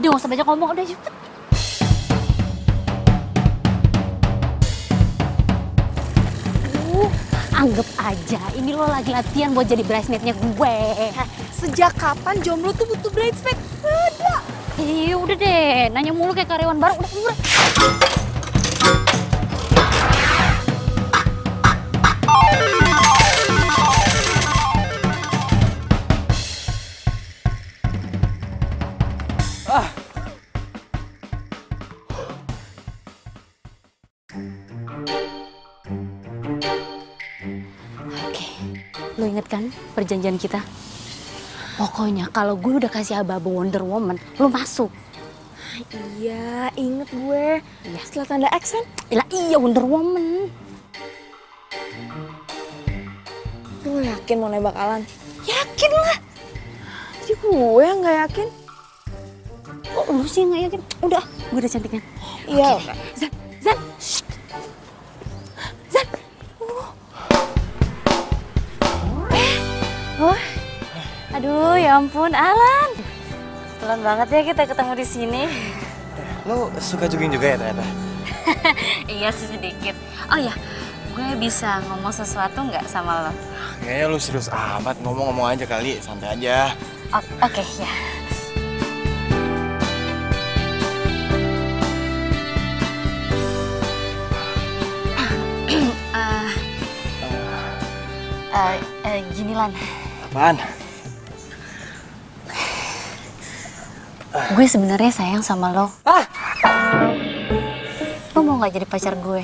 Udah gak usah banyak ngomong, udah cepet. Anggap aja ini lo lagi latihan buat jadi bridesmaid-nya gue. Sejak kapan jomblo tuh butuh bridesmaid? Ada. Udah deh, nanya mulu kayak karyawan baru. Udah. Oke, lo inget kan perjanjian kita? Pokoknya kalau gue udah kasih aba-aba Wonder Woman, lo masuk. Iya, inget gue. Iya. Setelah tanda X kan? Iya Wonder Woman. Lo yakin mau nembak Alan? Yakin lah. Jadi gue yang gak yakin. Kok lu sih nggak yakin? Udah, gue udah cantik kan? Iya. Zan. Shh. Zan. Oh. Aduh, ya ampun, Alan. Kebetulan banget ya kita ketemu di sini. Lo suka jogging juga ya ternyata? Iya sih sedikit. Oh ya, gue bisa ngomong sesuatu nggak sama lo? Kayaknya lo serius amat, ngomong-ngomong aja kali, santai aja. Oke, ya. Gini Lan, Apaan? gue sebenarnya sayang sama lo. Lo mau nggak jadi pacar gue?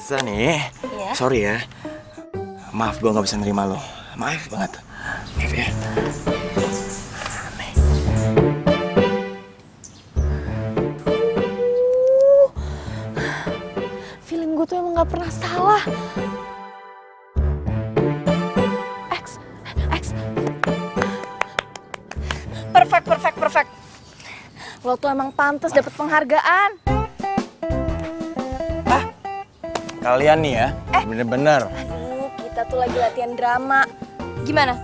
Zani, Iya. sorry ya. Maaf gue nggak bisa nerima lo. Maaf banget. Maaf ya. Feeling gue tuh emang gak pernah salah. X. Perfect. Lo tuh emang pantas dapet penghargaan. Kalian nih ya, bener-bener. Aduh, kita tuh lagi latihan drama. Gimana?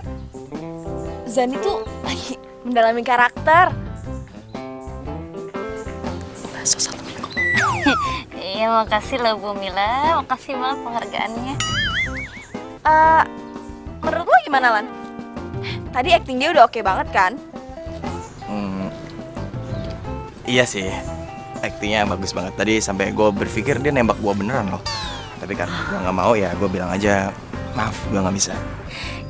Zani tuh lagi mendalami karakter. Bahasa satu minggu. Iya, makasih lo Bu Mila, makasih banget penghargaannya. Menurut lo gimana, Lan? Tadi acting dia udah oke banget kan? Iya sih, aktingnya bagus banget. Tadi sampai gue berpikir dia nembak gue beneran loh. Tapi karena gue nggak mau ya, gue bilang aja maaf, gue nggak bisa.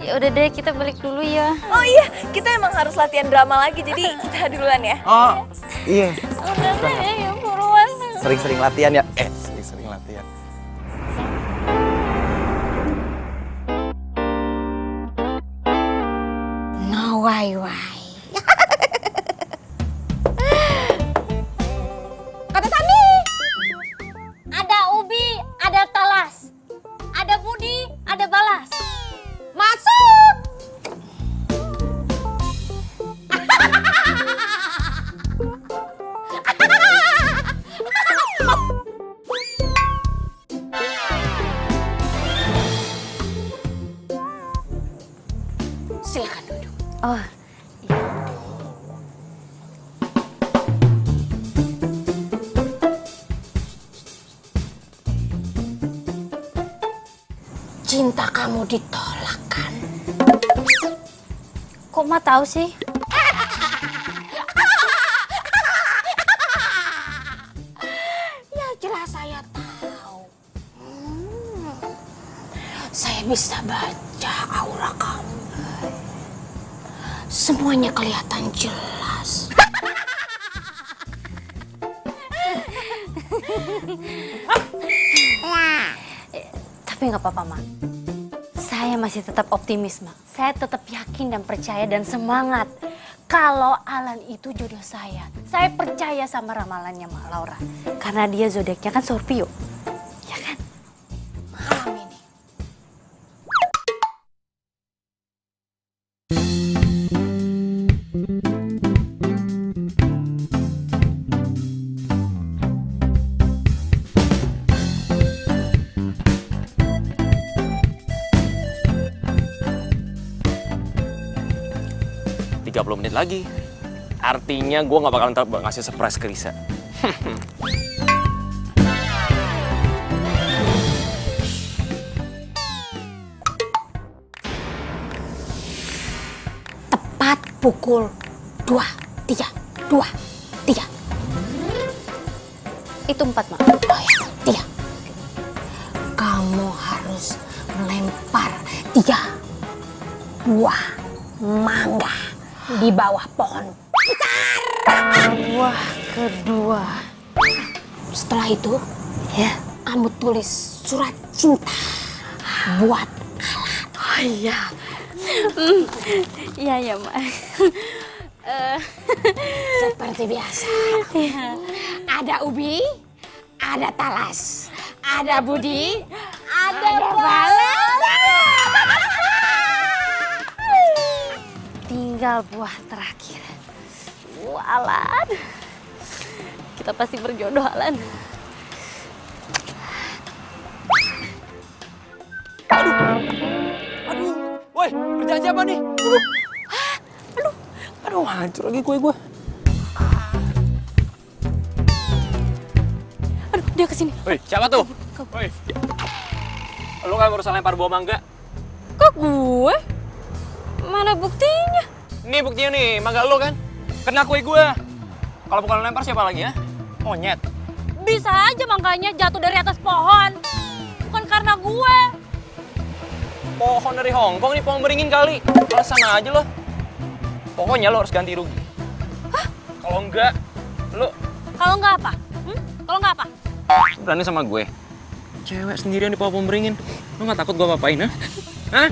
Ya udah deh, kita balik dulu ya. Oh iya, kita emang harus latihan drama lagi, jadi kita duluan ya. Oh iya, Udah deh, ya buruan. sering-sering latihan ya. Sering-sering latihan. No way. Kata Sani! Ada ubi, ada talas. Ada budi, ada balas. Masuk! Silakan duduk. Oh, iya. Cinta kamu ditolak kan? Kok Ma tahu sih? Ya jelas saya tahu. Saya bisa baca aura kamu. Semuanya kelihatan jelas. Tapi nggak apa-apa, Ma. Saya masih tetap optimis, Ma. Saya tetap yakin dan percaya dan semangat. Kalau Alan itu jodoh saya. Saya percaya sama ramalannya Mak Laura. Karena dia zodiaknya kan Scorpio. Ya kan? Malam ini. 30 menit lagi. Artinya gue gak bakalan ngasih surprise ke Risa. Tepat pukul 2, 3, 2, 3. Itu 4, Mak. Oh ya, 3. Kamu harus melempar 3 buah mangga di bawah pohon besar. Buah kedua. Setelah itu, ya, kamu tulis surat cinta buat Alan. Oh iya. Iya ya, Mak. Seperti biasa. Ada Ubi, ada Talas, ada Budi, ada Balas. Tinggal buah terakhir. Alan. Kita pasti berjodoh, Alan. Aduh, woi, kerjaan siapa nih? Aduh, hancur lagi kue gue. Aduh, dia kesini. Woi, siapa tuh? Woi, lu kan barusan lempar buah mangga. Kok gue? Mana buktinya? Nih buktinya nih, mangga lu kan? Kena kue gue. Kalau bukan lempar siapa lagi ya? Monyet. Bisa aja makanya jatuh dari atas pohon. Bukan karena gue. Pohon dari Hongkong nih, pohon beringin kali. Alasan aja lo. Pokoknya lo harus ganti rugi. Hah? Kalau enggak, lo... Kalau nggak apa? Kalau nggak apa? Berani sama gue? Cewek sendirian di pohon beringin. Lo nggak takut gue apa-apain, ha? Hah?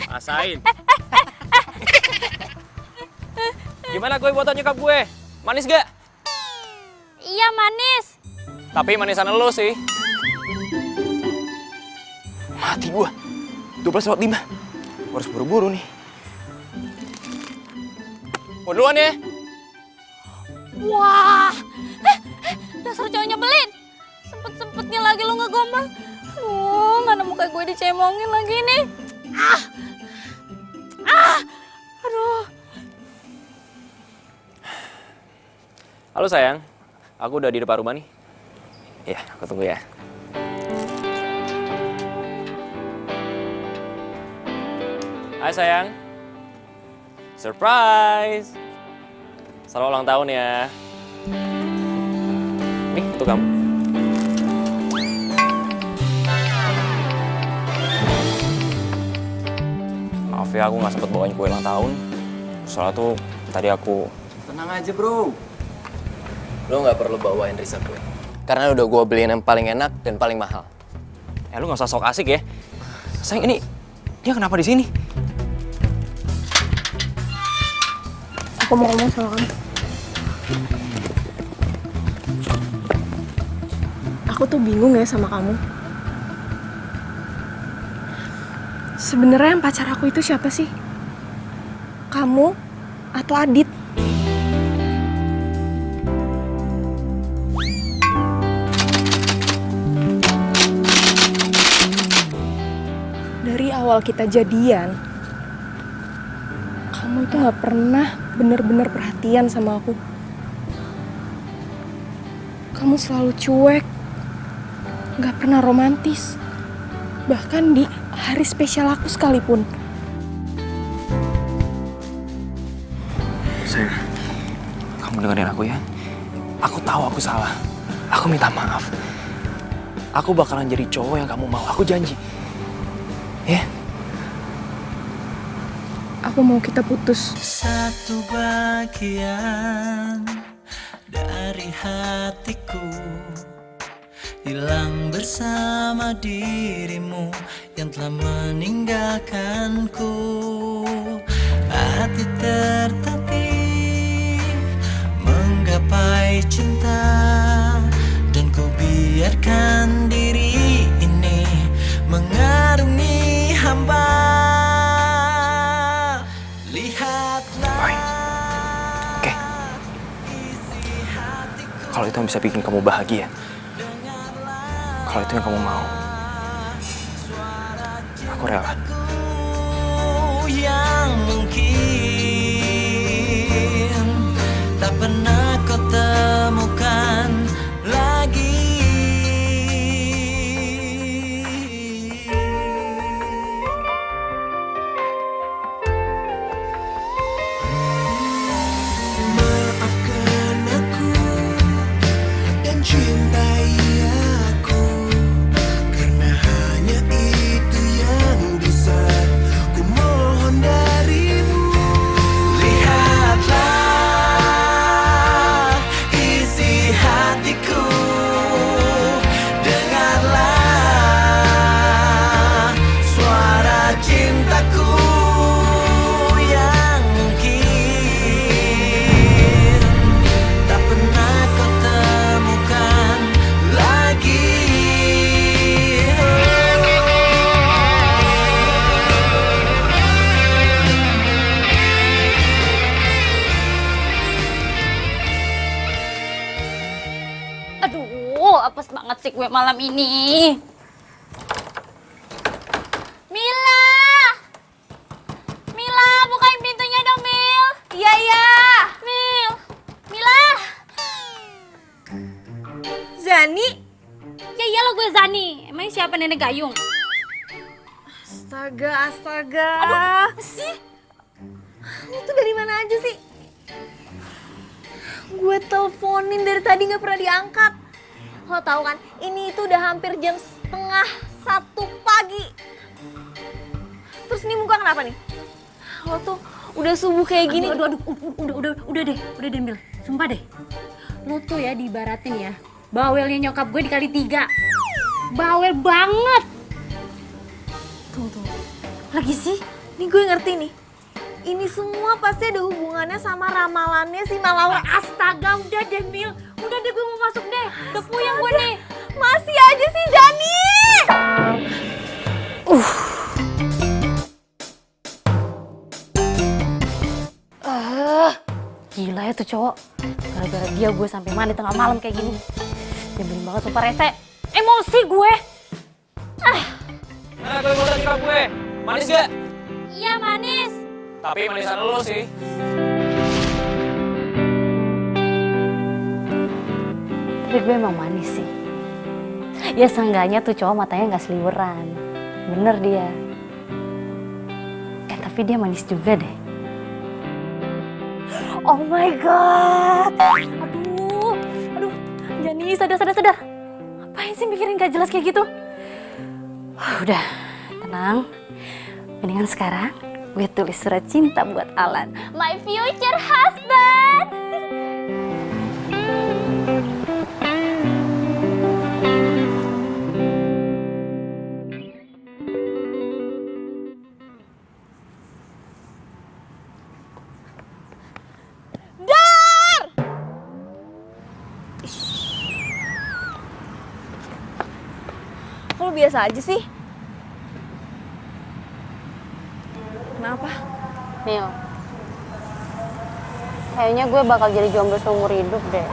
Masain. Gimana kue buatan nyokap gue? Manis gak? Iya manis. Tapi manisan lo sih. Mati gue. 12:05. Gue harus buru-buru nih. Gue duluan ya. Wah, dasar cowok nyebelin. Sempet-sempetnya lagi lo ngegombal. Aduh, mana muka gue dicemongin lagi nih. Aduh. Halo sayang, aku udah di depan rumah nih. Ya, aku tunggu ya. Hai sayang. Surprise. Selamat ulang tahun ya. Nih, untuk kamu. Maaf ya, aku nggak sempet bawain kue ulang tahun. Soalnya tuh tadi aku... Tenang aja bro. Lo nggak perlu bawain Risa kue. Karena udah gue beliin yang paling enak dan paling mahal. Lu nggak usah sok asik ya. Sayang, ini dia kenapa di sini? Aku mau ngomong sama kamu. Aku tuh bingung ya sama kamu. Sebenarnya yang pacar aku itu siapa sih? Kamu atau Adit? Dari awal kita jadian, kamu itu gak pernah bener-bener perhatian sama aku. Kamu selalu cuek, gak pernah romantis. Bahkan di hari spesial aku sekalipun. Sayang, kamu dengerin aku ya. Aku tahu aku salah. Aku minta maaf. Aku bakalan jadi cowok yang kamu mau. Aku janji. Ya? Aku mau kita putus. Satu bagian dari hatiku hilang bersama dirimu yang telah meninggalkanku. Hati tertatih menggapai cinta, dan ku biarkan diri ini mengarungi hamba. Lihatlah. Oke. Kalau itu yang bisa bikin kamu bahagia, kalau itu yang kamu mau, Aku rela. Yang mungkin tak pernah kau temukan lagi. Maafkan aku dan cintai aku, karena hanya itu yang bisa ku mohon darimu. Lihatlah isi hatiku, dengarlah suara cintaku yang mungkin tak pernah kau temukan lagi. Aduh, apes banget sih gue malam ini. Mila! Mila, bukain pintunya dong, Mil. Iya, iya. Mil. Mila. Zani? Ya iyalah gue Zani. Emangnya siapa nenek gayung? Astaga, astaga. Apa sih? Lu tuh dari mana aja sih? Gue teleponin dari tadi gak pernah diangkat. Lo tau kan, ini itu udah hampir jam 12:30 pagi. Terus ini muka kenapa nih? Lo tuh udah subuh kayak gini. Aduh, udah deh, Mil. Sumpah deh. Lu tuh ya diibaratin ya, bawelnya nyokap gue dikali 3. Bawel banget. Tunggu. Lagi sih? Nih gue ngerti nih. Ini semua pasti ada hubungannya sama ramalannya si Malaura. Astaga, udah deh, Mil. Udah deh, gue mau masuk deh. Udah puyeng gue nih. Masih aja sih Zani. Gila ya tuh cowok. Gara-gara dia gue sampai mandi tengah malam kayak gini. Nyebelin banget, sumpah rese. Emosi gue. Mana gue mau sikap gue? Manis gak? Iya, manis. Tapi manisan lu sih. Tapi gue emang manis sih. Ya seenggaknya tuh cowok matanya gak seliweran. Bener dia. Tapi dia manis juga deh. Oh my god. Aduh. Jani, sadar. Ngapain sih mikirin gak jelas kayak gitu? Udah, tenang. Mendingan sekarang gue tulis surat cinta buat Alan. My future husband. Kok lu biasa aja sih? Kenapa? Mil, kayaknya gue bakal jadi jomblo seumur hidup deh.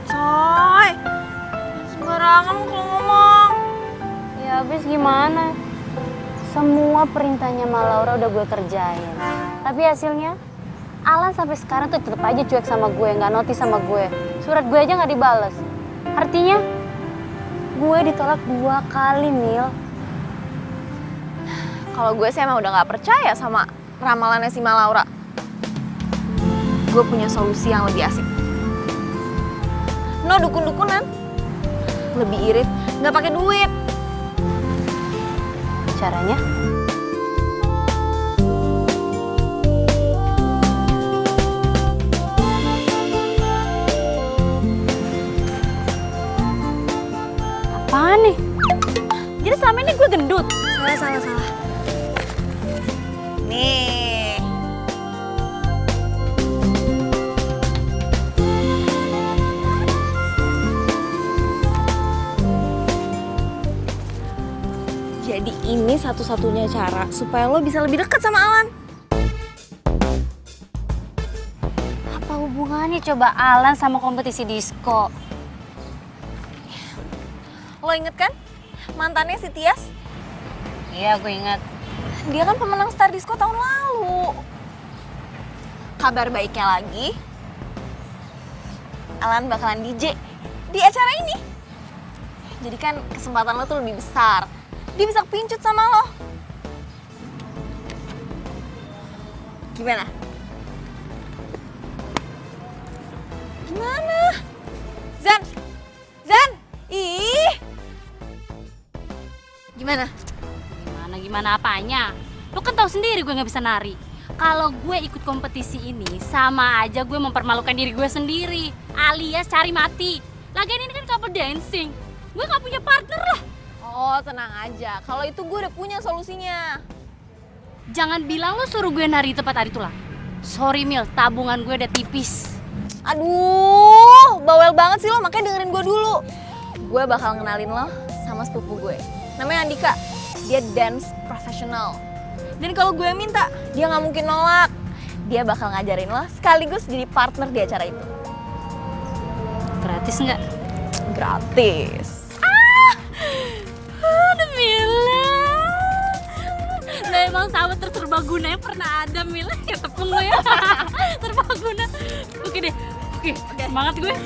Coy, sembarangan lu kalau ngomong. Ya habis gimana? Semua perintahnya Malaura udah gue kerjain. Tapi hasilnya, Alan sampai sekarang tuh tetep aja cuek sama gue, nggak notice sama gue. Surat gue aja nggak dibales. Artinya, gue ditolak 2 kali, Mil. Kalau gue sih emang udah gak percaya sama ramalannya si Malaura. Gue punya solusi yang lebih asik. No dukun-dukunan. Lebih irit, gak pakai duit. Caranya? Apaan nih? Jadi selama ini gue gendut? Salah. Nih. Jadi ini satu-satunya cara supaya lo bisa lebih dekat sama Alan. Apa hubungannya coba Alan sama kompetisi disco? Lo inget kan mantannya si Tias? Iya, gue ingat. Dia kan pemenang Star Disco tahun lalu. Kabar baiknya lagi, Alan bakalan DJ di acara ini. Jadi kan kesempatan lo tuh lebih besar. Dia bisa pincut sama lo. Gimana? Gimana? Zan! Zan! Ih! Gimana? Gimana apanya? Lu kan tahu sendiri gue nggak bisa nari. Kalau gue ikut kompetisi ini, sama aja gue mempermalukan diri gue sendiri, alias cari mati. Lagian ini kan couple dancing. Gue nggak punya partner lah. Oh, tenang aja. Kalau itu gue udah punya solusinya. Jangan bilang lo suruh gue nari di tempat hari itulah. Sorry Mil, tabungan gue udah tipis. Aduh, bawel banget sih lo, makanya dengerin gue dulu. Gue bakal ngenalin lo sama sepupu gue. Namanya Andika. Dia dance profesional. Dan kalau gue minta, dia nggak mungkin nolak. Dia bakal ngajarin lo sekaligus jadi partner di acara itu. Gratis nggak? Gratis. Aduh Mila. Nah emang sahabat terserbaguna yang pernah ada Mila. Ya tepung lo ya. Serbaguna. Oke deh. Oke. Semangat gue.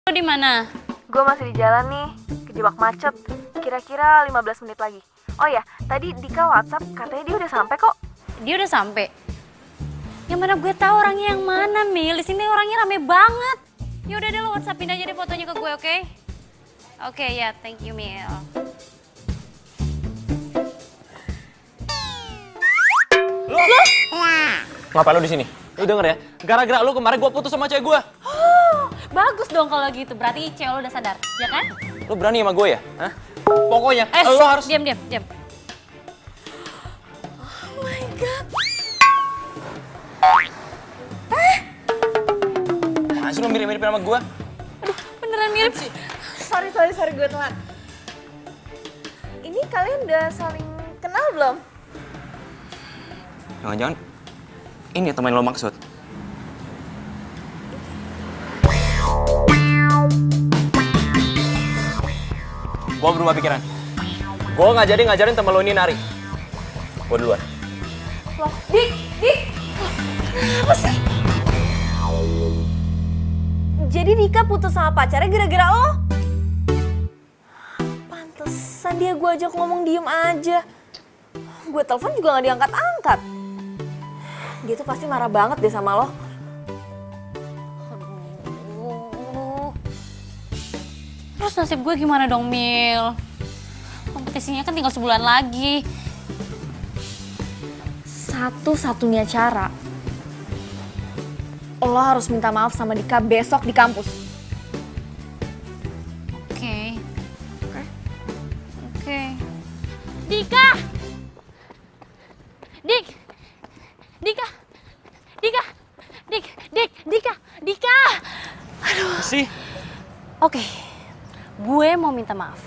Lo di mana? Gue masih di jalan nih, kejebak macet. Kira-kira 15 menit lagi. Oh ya, tadi Dika WhatsApp katanya dia udah sampai kok. Dia udah sampai. Yang mana gue tahu orangnya yang mana, Mil? Di sini orangnya rame banget. Ya udah deh lo WhatsAppin aja deh fotonya ke gue, oke? Oke, ya, thank you, Mil. Ngapain lu di sini? Lu denger ya, gara-gara lu kemarin gua putus sama cewek gua. Bagus dong kalau gitu. Berarti cewek lo udah sadar, ya kan? Lu berani sama gue ya? Hah? Pokoknya lu harus... Diam. Masih lu mirip-mirip sama gue? Beneran mirip sih. Sorry gue telat. Ini kalian udah saling kenal belum? Jangan-jangan ini teman lo maksud. Gue berubah pikiran. Gue nggak jadi ngajarin temen lo ini nari. Gue duluan. Loh, Dik! Apa sih? Jadi Dika putus sama pacarnya gara-gara lo? Pantesan dia gue ajak ngomong diem aja. Gue telepon juga gak diangkat-angkat. Dia tuh pasti marah banget deh sama lo. Aduh. Terus nasib gue gimana dong, Mil? Kompetisinya kan tinggal sebulan lagi. Satu-satunya cara, lo harus minta maaf sama Dika besok di kampus. Oke. Dika! Dika! Aduh. Sih? Oke, gue mau minta maaf.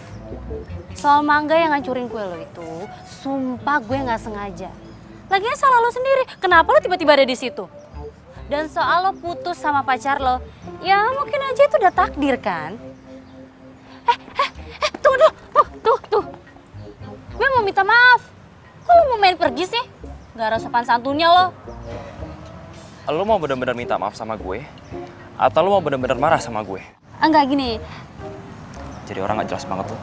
Soal mangga yang ngancurin kue lo itu, sumpah gue nggak sengaja. Lagian salah lo sendiri, kenapa lo tiba-tiba ada di situ? Dan soal lo putus sama pacar lo, ya mungkin aja itu udah takdir kan? Tunggu dulu, tuh. Gue mau minta maaf. Kok lo mau main pergi sih? Gak ada sopan santunnya lo. Lo mau bener-bener minta maaf sama gue? Atau lo mau bener-bener marah sama gue? Enggak gini, Jadi orang gak jelas banget tuh.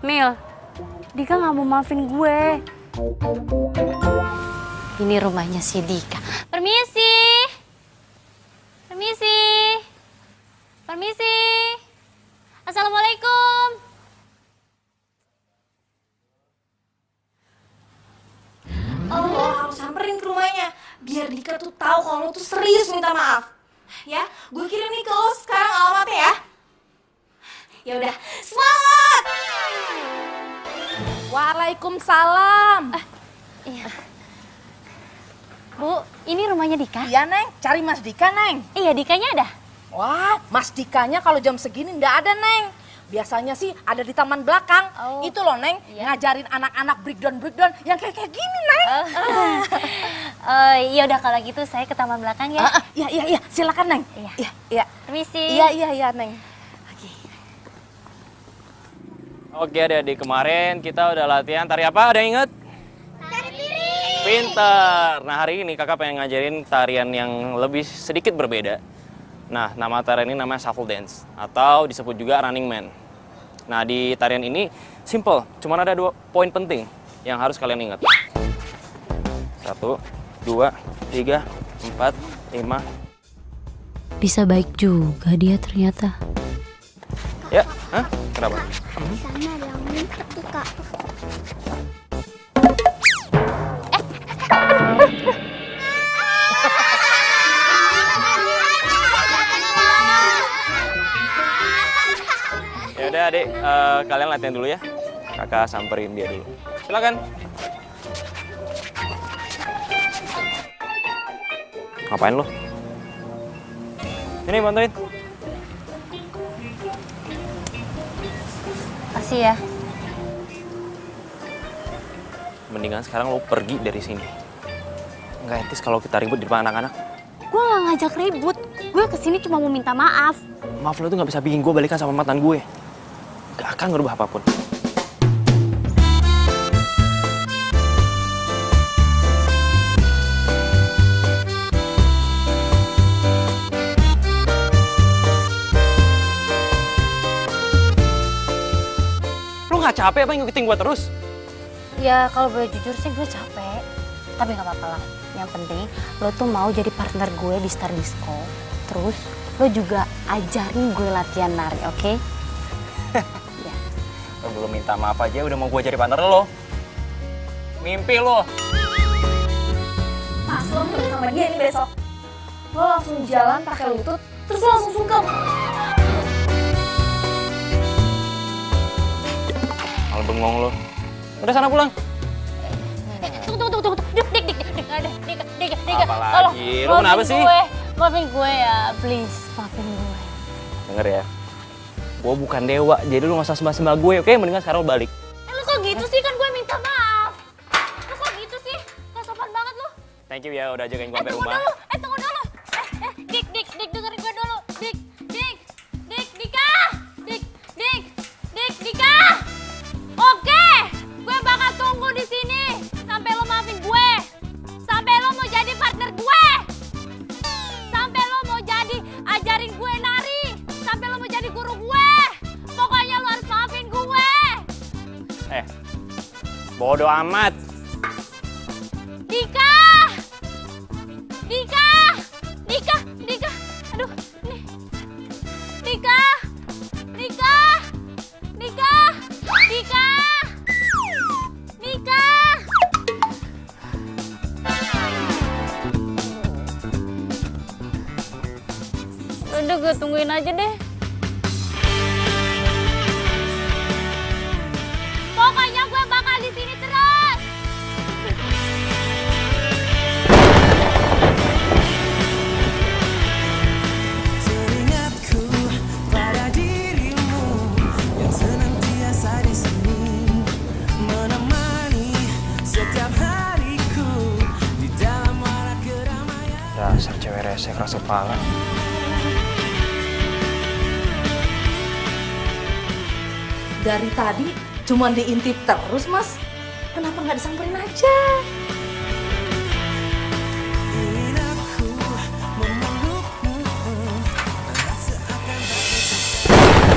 Mil, Dika gak mau maafin gue. Ini rumahnya si Dika. Permisi. Assalamualaikum. Lo harus samperin ke rumahnya biar Dika tuh tahu kalau lo tuh serius minta maaf. Ya, gue kirim nih ke lo sekarang alamatnya ya. Ya udah, semangat! Waalaikumsalam. Iya. Bu, ini rumahnya Dika? Iya, Neng. Cari Mas Dika, Neng. Iya, Dikanya ada. Wah, Mas Dikanya kalau jam segini ndak ada, Neng. Biasanya sih ada di taman belakang. Oh. Itu loh, Neng, ngajarin anak-anak breakdown yang kayak gini, Neng. Iya udah kalau gitu saya ke taman belakang ya. Iya, silakan, Neng. Iya. Iya. Permisi. Iya, Neng. Oke adik-adik, kemarin kita udah latihan tari apa? Ada yang inget? Pinter. Nah hari ini kakak pengen ngajarin tarian yang lebih sedikit berbeda. Nah nama tarian ini namanya shuffle dance atau disebut juga running man. Nah di tarian ini simple, cuman ada 2 poin penting yang harus kalian ingat. 1, 2, 3, 4, 5. Bisa baik juga dia ternyata. Ya, hah? Kenapa? Sama ada yang ngumpet tuh, Kak. Ya udah adik, kalian latihan dulu ya. Kakak samperin dia dulu. Silakan. Ngapain lo? Ini bantuin. Kasih ya. Mendingan sekarang lo pergi dari sini. Nggak etis kalau kita ribut di depan anak-anak. Gue gak ngajak ribut. Gue kesini cuma mau minta maaf. Maaf lo tuh nggak bisa bikin gue balikan sama mantan gue. Gak akan ngerubah apapun. Lo nggak capek apa ngikutin gue terus? Ya kalau boleh jujur sih gue capek. Tapi gak apa-apa lah. Yang penting lo tuh mau jadi partner gue di Star Disco. Terus lo juga ajarin gue latihan nari, oke? Ya. Lo belum minta maaf aja udah mau gue jadi partner lo. Mimpi lo. Pas lo ketemu sama dia nih besok, lo langsung jalan pakai lutut, terus lo langsung sungkem. Malah bengong lo. Udah sana pulang. Tunggu. Dika. Apalagi? Lo kenapa sih? Maafin gue ya, please. Maafin gue. Denger ya. Gue bukan dewa, jadi lu gak usah sembah-sembah gue, oke? Mendingan sekarang lo balik. Lo kok gitu sih? Kan gue minta maaf. Lo kok gitu sih? Gak sopan banget lo. Thank you ya udah jagain gue sampai Tunggu rumah. dulu. Tunggu dulu. Dik, dengerin gue dulu. Dik, Dika. Dika. Oke, gue bakal tunggu di sini sampai lo maafin gue. Sampai lo mau jadi partner gue. Sampai lo mau jadi ajarin gue nari. Sampai lo mau jadi guru gue. Pokoknya lo harus maafin gue. Bodoh amat. Dika. Aduh, nih. Dika. Udah gue tungguin aja deh. Pokoknya gue bakal di sini terus. Teringatku pada dirimu yang senantiasa di sini menemani setiap hariku di dalam warna keramaian. Dasar cewek rese keras kepala. Dari tadi cuma diintip terus, Mas. Kenapa nggak disamperin aja? Ingin aku memelukmu.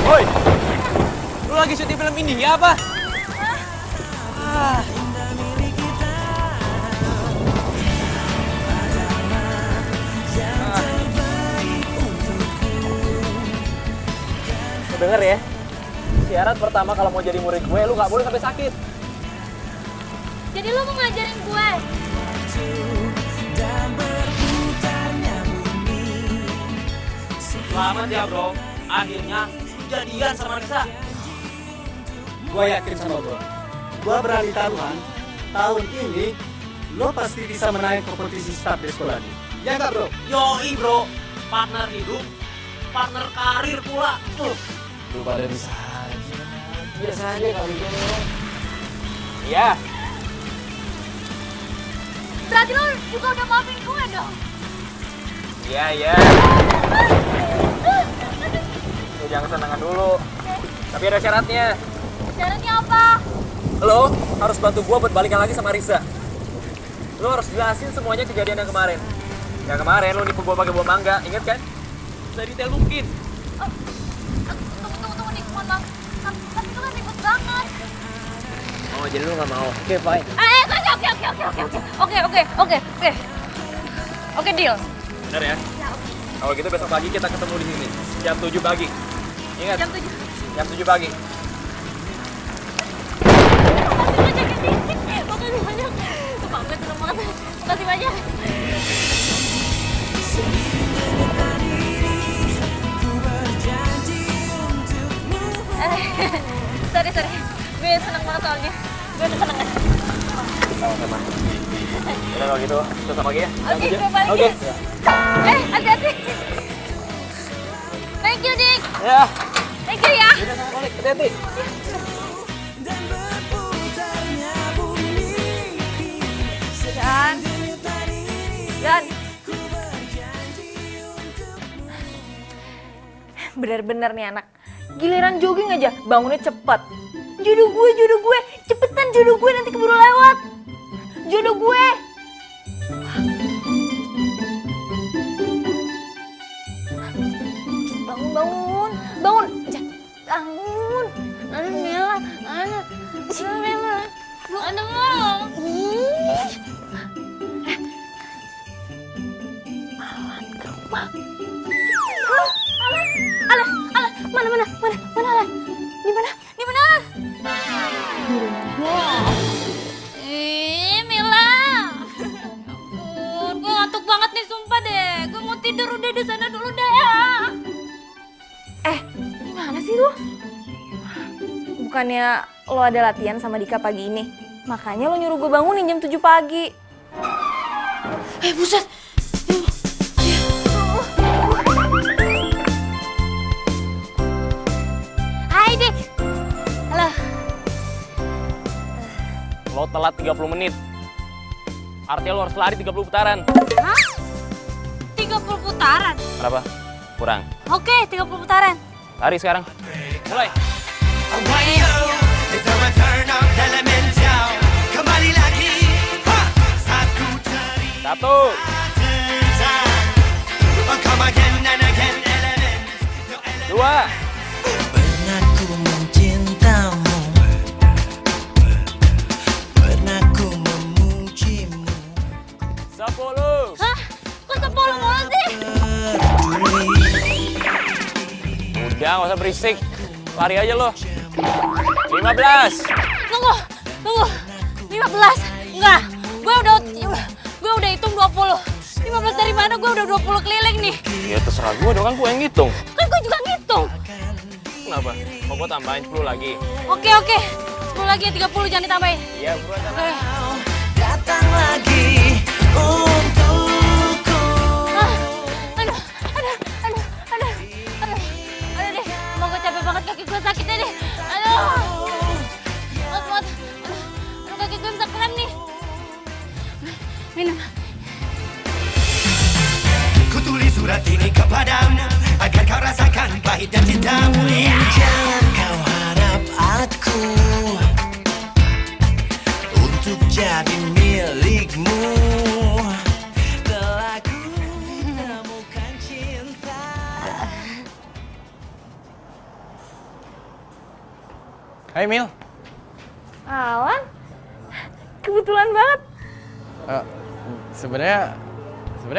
Woi! Lu lagi syuting film India apa? Denger ya, syarat pertama kalau mau jadi murid gue, lu gak boleh sampai sakit. Jadi lo mau ngajarin gue? Dan berputarnya bumi. Selamat ya bro, akhirnya lu jadian sama Nisa. Gue yakin sama bro, Gua berani taruhan, tahun ini lo pasti bisa menang kompetisi start di sekolah ini. Ya nggak bro? Yoi bro, partner hidup, partner karir pula. Lu pada bisa aja. Biasa aja kali itu. Iya. Berarti lo juga udah maafin gue dong. Iya. Lu jangan senangan dulu. Tapi ada syaratnya. Syaratnya apa? Lo harus bantu gua buat balikan lagi sama Risa. Lo harus jelasin semuanya kejadian yang kemarin. Yang kemarin lo nipu gua pakai buah mangga, inget kan? Sedetail mungkin. Tunggu nih, mohon maaf. Tapi itu kan ribet banget. Oh, jadi lo gak mau? Oke, fine. Oke. Oke, deal. Bener ya? Kalau gitu besok pagi kita ketemu di sini. Jam 7 pagi. Ingat? Jam 7. Jam 7 pagi. Makasih banyak. Sumpah gue seneng banget. Makasih banyak. Sorry. Gue seneng banget soalnya. Gue udah seneng. Sama-sama. Udah kalau gitu, besok pagi ya. Oke, gue balikin. Hati-hati. Thank you, Dik. Ya. Thank you ya. Udah sama balik, hati-hati. Dan bener-bener nih anak, giliran jogging aja bangunnya cepet. Jodoh gue, cepetan jodoh gue nanti keburu lewat. Jodoh gue. Bangun. Bangun. Aduh Mila, aduh Mila. Aduh. Ih. Alah, mana Alan? Di mana? Mila. Gue ngantuk banget nih sumpah deh. Gue mau tidur udah di sana dulu deh ya. Gimana sih lu? Bukannya lo ada latihan sama Dika pagi ini? Makanya lo nyuruh gue bangunin jam 7 pagi. Buset. Hai Dik. Halo. Lo telat 30 menit. Artinya lo harus lari 30 putaran. Hah? 30 putaran? Kenapa? Kurang. Oke, 30 putaran. Lari sekarang. Mulai. Satu. Dua. Pernah ku mencintamu, pernah ku memujimu. 10. Hah? Kok 10 mulu sih? Udah, gak usah berisik. Lari aja lo. 15. Tunggu. 15. Enggak. Gue udah hitung 20. 15 dari mana? Gue udah 20 keliling nih. Ya terserah gue dong, kan gue yang ngitung. Kan gue juga ngitung. Kenapa? Mau gue tambahin 10 lagi? Oke. 10 lagi, 30 jangan ditambahin. Iya, gue tambahin. Datang lagi untukku. Aduh deh. Mau gue capek banget, kaki gue sakit deh. Aduh. Aduh, kaki gue bisa krem nih. Minum. Kutulis surat ini kepadamu agar kau rasakan pahit dan cintamu. Jangan kau harap aku untuk jadi milikmu. Telah ku temukan cinta. Hai Mil. Alan, kebetulan banget. Sebenarnya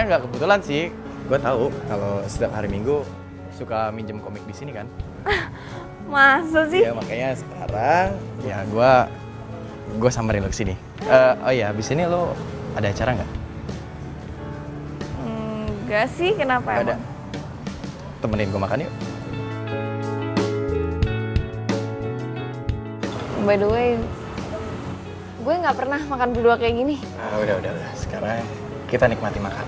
nggak kebetulan sih. Gue tahu kalau setiap hari Minggu suka minjem komik di sini kan. Masa sih? Ya makanya sekarang ya gue samperin lo ke sini. Oh iya, abis ini lo ada acara nggak? Enggak sih, kenapa Nggak ada. emang? Temenin gue makan yuk. By the way, gue nggak pernah makan berdua kayak gini. Udah. Sekarang kita nikmati makan.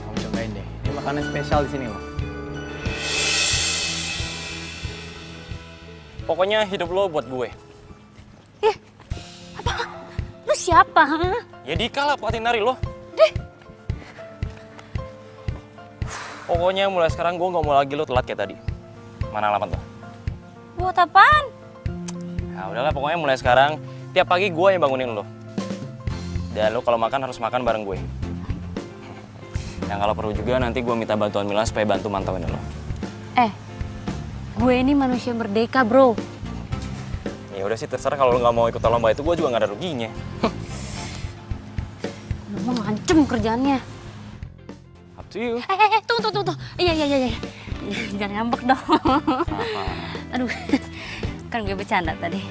Kamu cobain deh. Ini makanan spesial di sini loh. Pokoknya hidup lo buat gue. Lu siapa? Ha? Ya Dika lah pelatih nari lo. Pokoknya mulai sekarang gue nggak mau lagi lo telat kayak tadi. Mana alamat lo? Buat apaan? Nah udahlah pokoknya mulai sekarang tiap pagi gue yang bangunin lo. Dan lo kalau makan harus makan bareng gue. Yang kalau perlu juga nanti gue minta bantuan Mila supaya bantu mantauin lo. Gue ini manusia merdeka, bro. Ya udah sih terserah kalau lo nggak mau ikut lomba itu gue juga nggak ada ruginya. Lu mau ngancem kerjaannya. Up to you. Tunggu. Iya. Jangan ngambek dong. Apa? Aduh, kan gue bercanda tadi.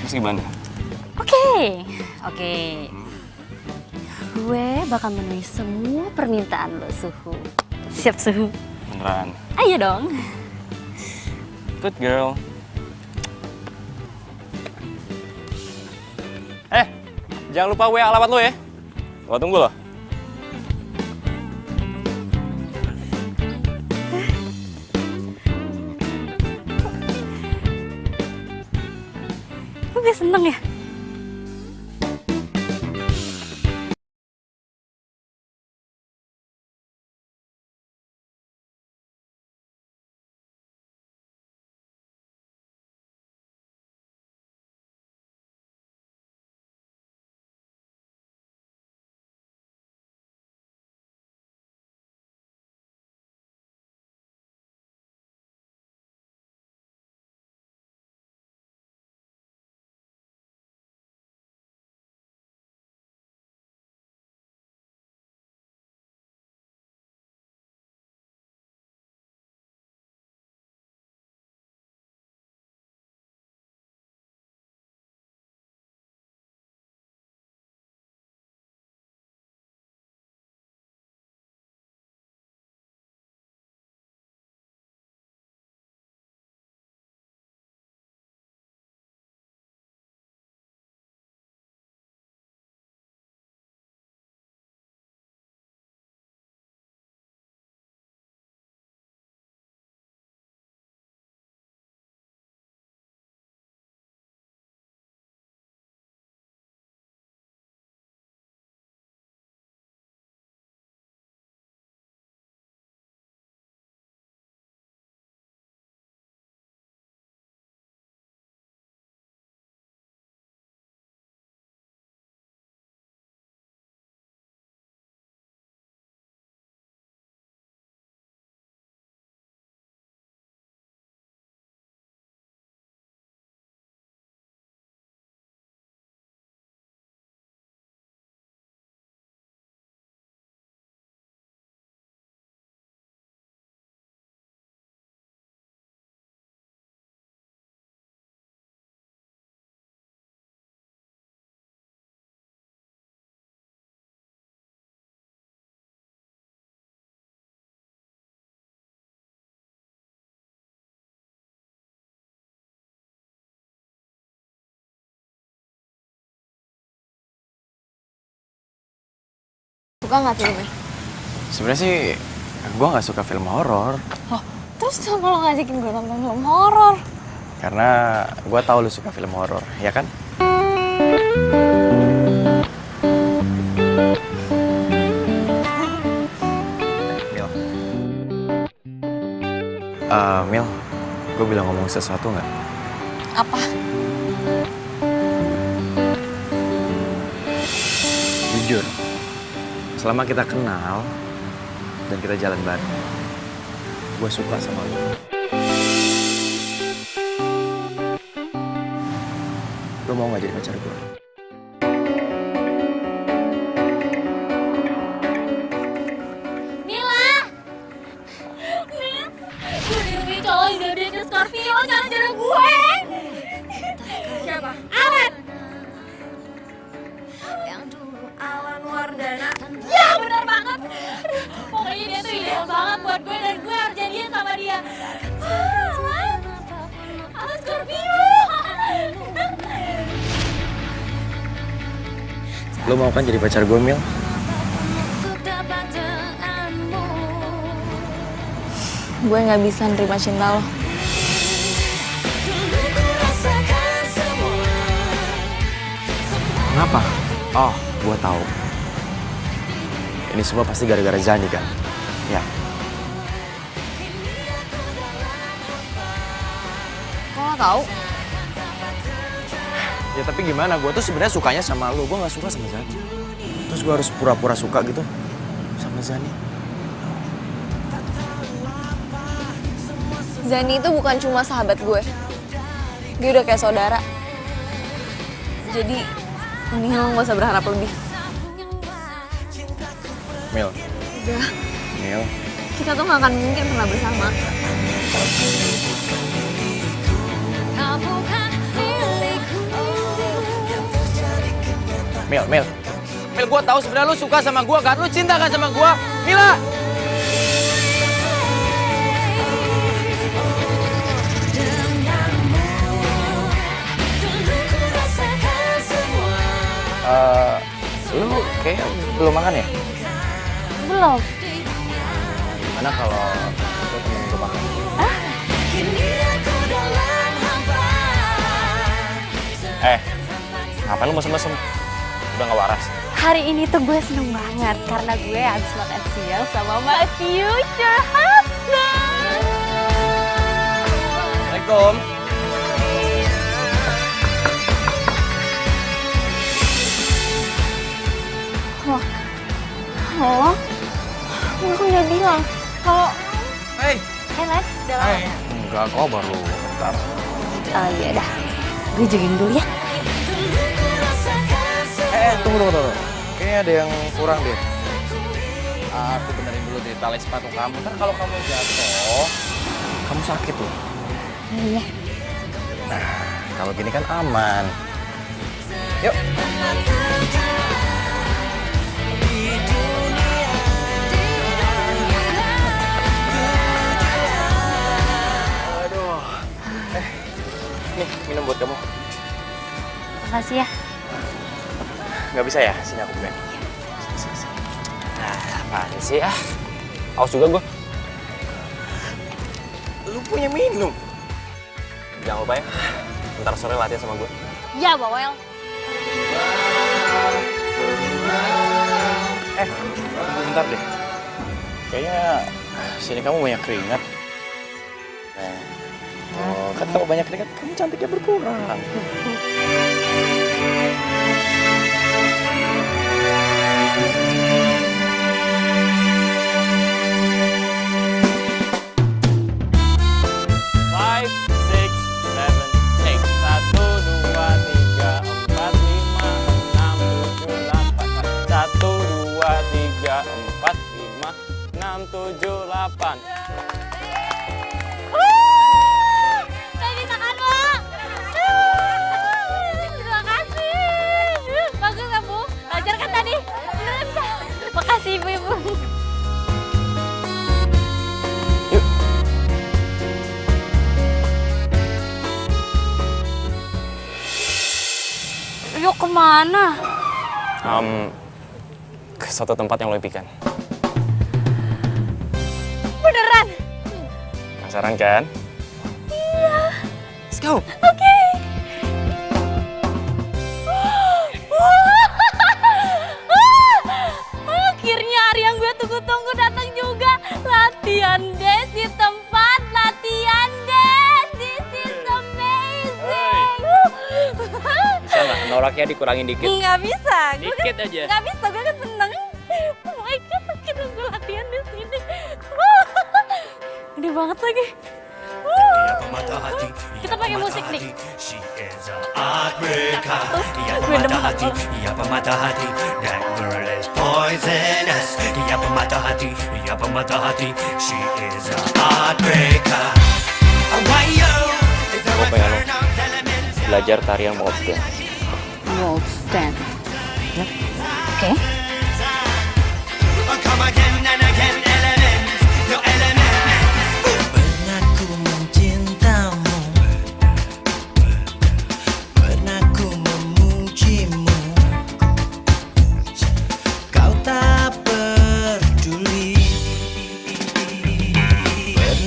Terus gimana? Oke. Gue bakal memenuhi semua permintaan lo, Suhu. Siap, Suhu? Beneran? Ayo dong. Good girl. Jangan lupa WA alamat lo ya. Gua tunggu lo. Gue seneng ya. Suka nggak filmnya? Sebenarnya sih gue nggak suka film horor. Terus kenapa lo ngajakin gue nonton film horor? Karena gue tahu lu suka film horor, ya kan? Mil. Mil, gue bilang ngomong sesuatu nggak? Apa? Jujur, selama kita kenal dan kita jalan bareng, gue suka sama lu. Lu mau gak jadi pacar gue? Mila! Gue dihubungi cowok zodiaknya Scorpio, jangan jodoh gue! Siapa? Alan! Alan Wardana. Ya benar banget! Pokoknya dia tuh ide spesial banget buat gue dan gue harus jadian sama dia. Aku Scorpio. Lo mau kan jadi pacar gue, Mil? Gue nggak bisa nerima cinta lo. Kenapa? Oh, gue tahu. Ini semua pasti gara-gara Zani kan? Ya. Kok lo tahu? Ya tapi gimana? Gue tuh sebenarnya sukanya sama lo. Gue nggak suka sama Zani. Terus gue harus pura-pura suka gitu sama Zani. Zani itu bukan cuma sahabat gue. Dia udah kayak saudara. Jadi, mendingan lo gak usah berharap lebih. Mil. Udah, Mil. kita tuh gak akan mungkin pernah bersama. Mil, Mil. Mil, gue tahu sebenarnya lu suka sama gue kan? Lu cinta kan sama gue? Mila! Lu kayak belum makan ya? Belum. Gimana kalau lu temenin gue makan? Ngapain lu mesem-mesem? Udah gak waras. Hari ini tuh gue seneng banget karena gue habis makan siang sama my future husband. Assalamualaikum. Oh, gue kan udah bilang kalau Hei. Len, udah lama. Enggak kok, baru bentar. Oh iya dah, gue jagain dulu ya. Tunggu. Kayaknya ada yang kurang deh. Aku benerin dulu deh tali sepatu kamu. Ntar kalau kamu jatuh, kamu sakit loh. Iya. Nah, kalau gini kan aman. Yuk. Aduh. Nih, minum buat kamu. Makasih ya. Nggak bisa ya? Sini aku bukain. Sini. Nah, apaan sih ah? Awas juga gue. Lu punya minum. Jangan lupa ya, ntar sore latihan sama gue. Ya, Bawel. Bentar deh. Kayaknya sini kamu banyak keringat. Nah, kan kalau banyak keringat, kamu cantiknya berkurang. Five, six, seven, eight. 1, 2, 3, 4, 5, 6, 7, 8. 1, 2, 3, 4, 5, 6, 7, 8. Tadi tangan lo. Terima kasih. Bagus ya, Bu. Belajar kan tadi? Beneran bisa. Makasih, Ibu. Yuk kemana? Ke suatu tempat yang lo impikan. Beneran? Penasaran kan? Iya. Let's go. Oke. Akhirnya hari yang gue tunggu-tunggu datang juga. Latihan dance di tempat latihan dance. This is amazing. Bisa nggak noraknya dikurangin dikit? Nggak bisa. Dikit aja. Nggak bisa, gue kan seneng. Oh my god, akhirnya gue latihan di sini. Gede banget lagi. Kita pakai musik nih. She is a heartbreaker. Ia Gue demen pemata hati, banget. ia pemata hati. That girl is poisonous. Ia pemata hati, ia pemata hati. She is a heartbreaker. Why yo? Is there Gue a pengen turn of elements? belajar tarian waltz dance. Waltz stand. Oke. Come again and again, elements.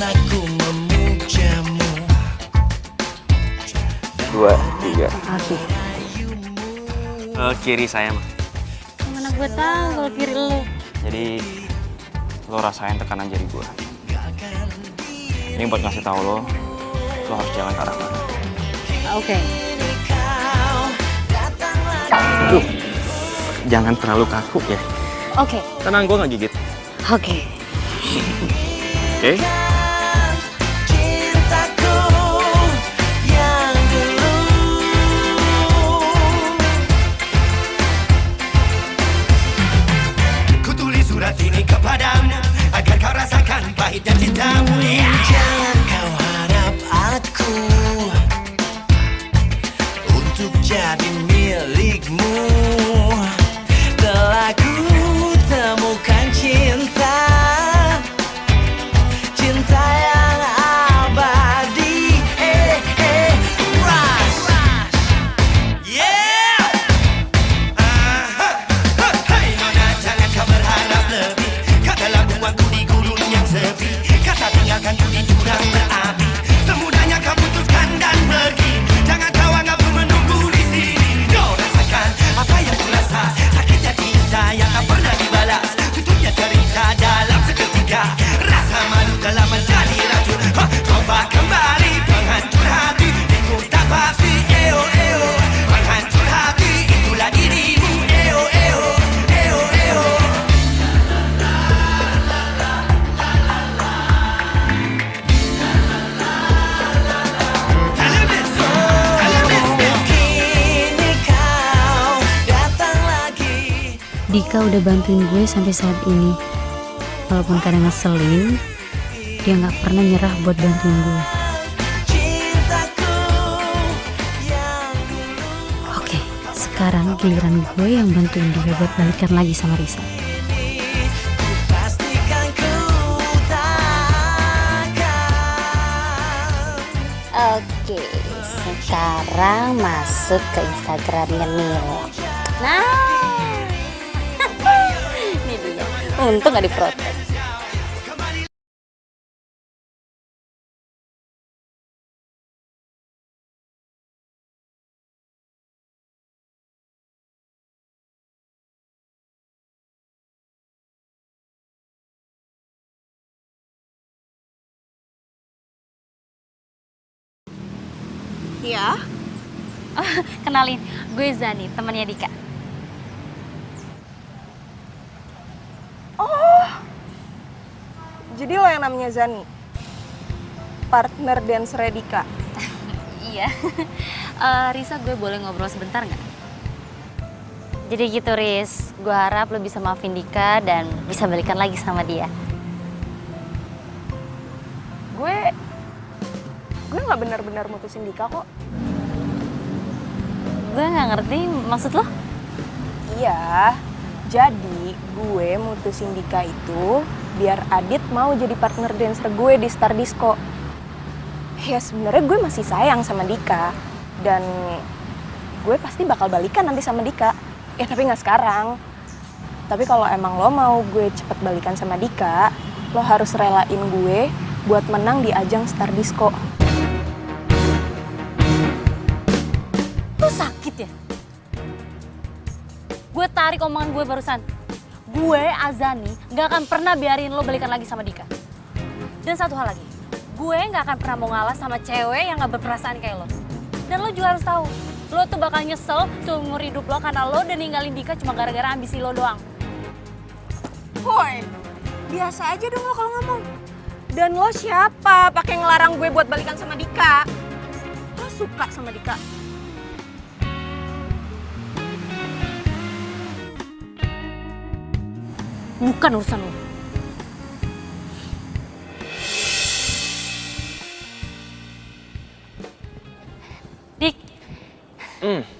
aku memujamu. 2, 3. Oke. Kiri saya mah. Mana gue tahu kalau kiri lu. Jadi lo rasain tekanan jari gue. Ini buat ngasih tahu lo harus jalan ke arah mana. Oke. Aduh, jangan terlalu kaku ya. Oke. Tenang, gue nggak gigit. Oke. Oke? Cintaku yang dulu. Ku tulis surat ini kepadamu agar kau rasakan pahitnya cintamu. Jangan kau harap aku untuk jadi milikmu. Telah ku temukan cinta, cinta yang abadi. Rush. Yeah. Hey nona, jangan kau berharap lebih. Kau telah buangku di gurun yang sepi. Kata tinggalkan ku di jurang berapi. Semudahnya kau putuskan dan pergi. Jangan kau anggap ku menunggu di sini. Kau rasakan apa yang ku rasa. Sakitnya cinta yang tak pernah dibalas. Tutupnya cerita dalam seketika. Rasa malu dalam menjadi ratu. Coba kembali penghancur hati. Itu tak pasti. Eo eo. Penghancur hati itulah dirimu. Eo eo. Eo eo. Kini kau datang lagi. Dika udah bantuin gue sampai saat ini. Walaupun kadang ngeselin, dia nggak pernah nyerah buat bantuin gue. Cintaku yang Oke, sekarang giliran gue yang bantuin dia buat balikan lagi sama Risa. pastikan ku takkan. Oke, sekarang masuk ke Instagramnya Milo. Nah, ini dia. Untung gak diprotek. Ya, Kenalin, gue Zani, temannya Dika. jadi lo yang namanya Zani? Partner dancer Dika? Iya. Risa, gue boleh ngobrol sebentar nggak? Jadi gitu, Riz. Gue harap lo bisa maafin Dika dan bisa balikan lagi sama dia. Gue nggak benar-benar mutusin Dika kok. Gue nggak ngerti maksud lo. Iya, jadi gue mutusin Dika itu biar Adit mau jadi partner dancer gue di Star Disco. Ya sebenarnya gue masih sayang sama Dika dan gue pasti bakal balikan nanti sama Dika. Ya tapi nggak sekarang. Tapi kalau emang lo mau gue cepet balikan sama Dika, lo harus relain gue buat menang di ajang Star Disco. Lo sakit ya? Gue tarik omongan gue barusan. Gue, Azani, gak akan pernah biarin lo balikan lagi sama Dika. Dan satu hal lagi, gue gak akan pernah mau ngalah sama cewek yang gak berperasaan kayak lo. Dan lo juga harus tahu, lo tuh bakal nyesel seumur hidup lo karena lo udah ninggalin Dika cuma gara-gara ambisi lo doang. Woi, biasa aja dong lo kalau ngomong. Dan lo siapa pakai ngelarang gue buat balikan sama Dika? Lo suka sama Dika? Bukan urusan lo. Dik,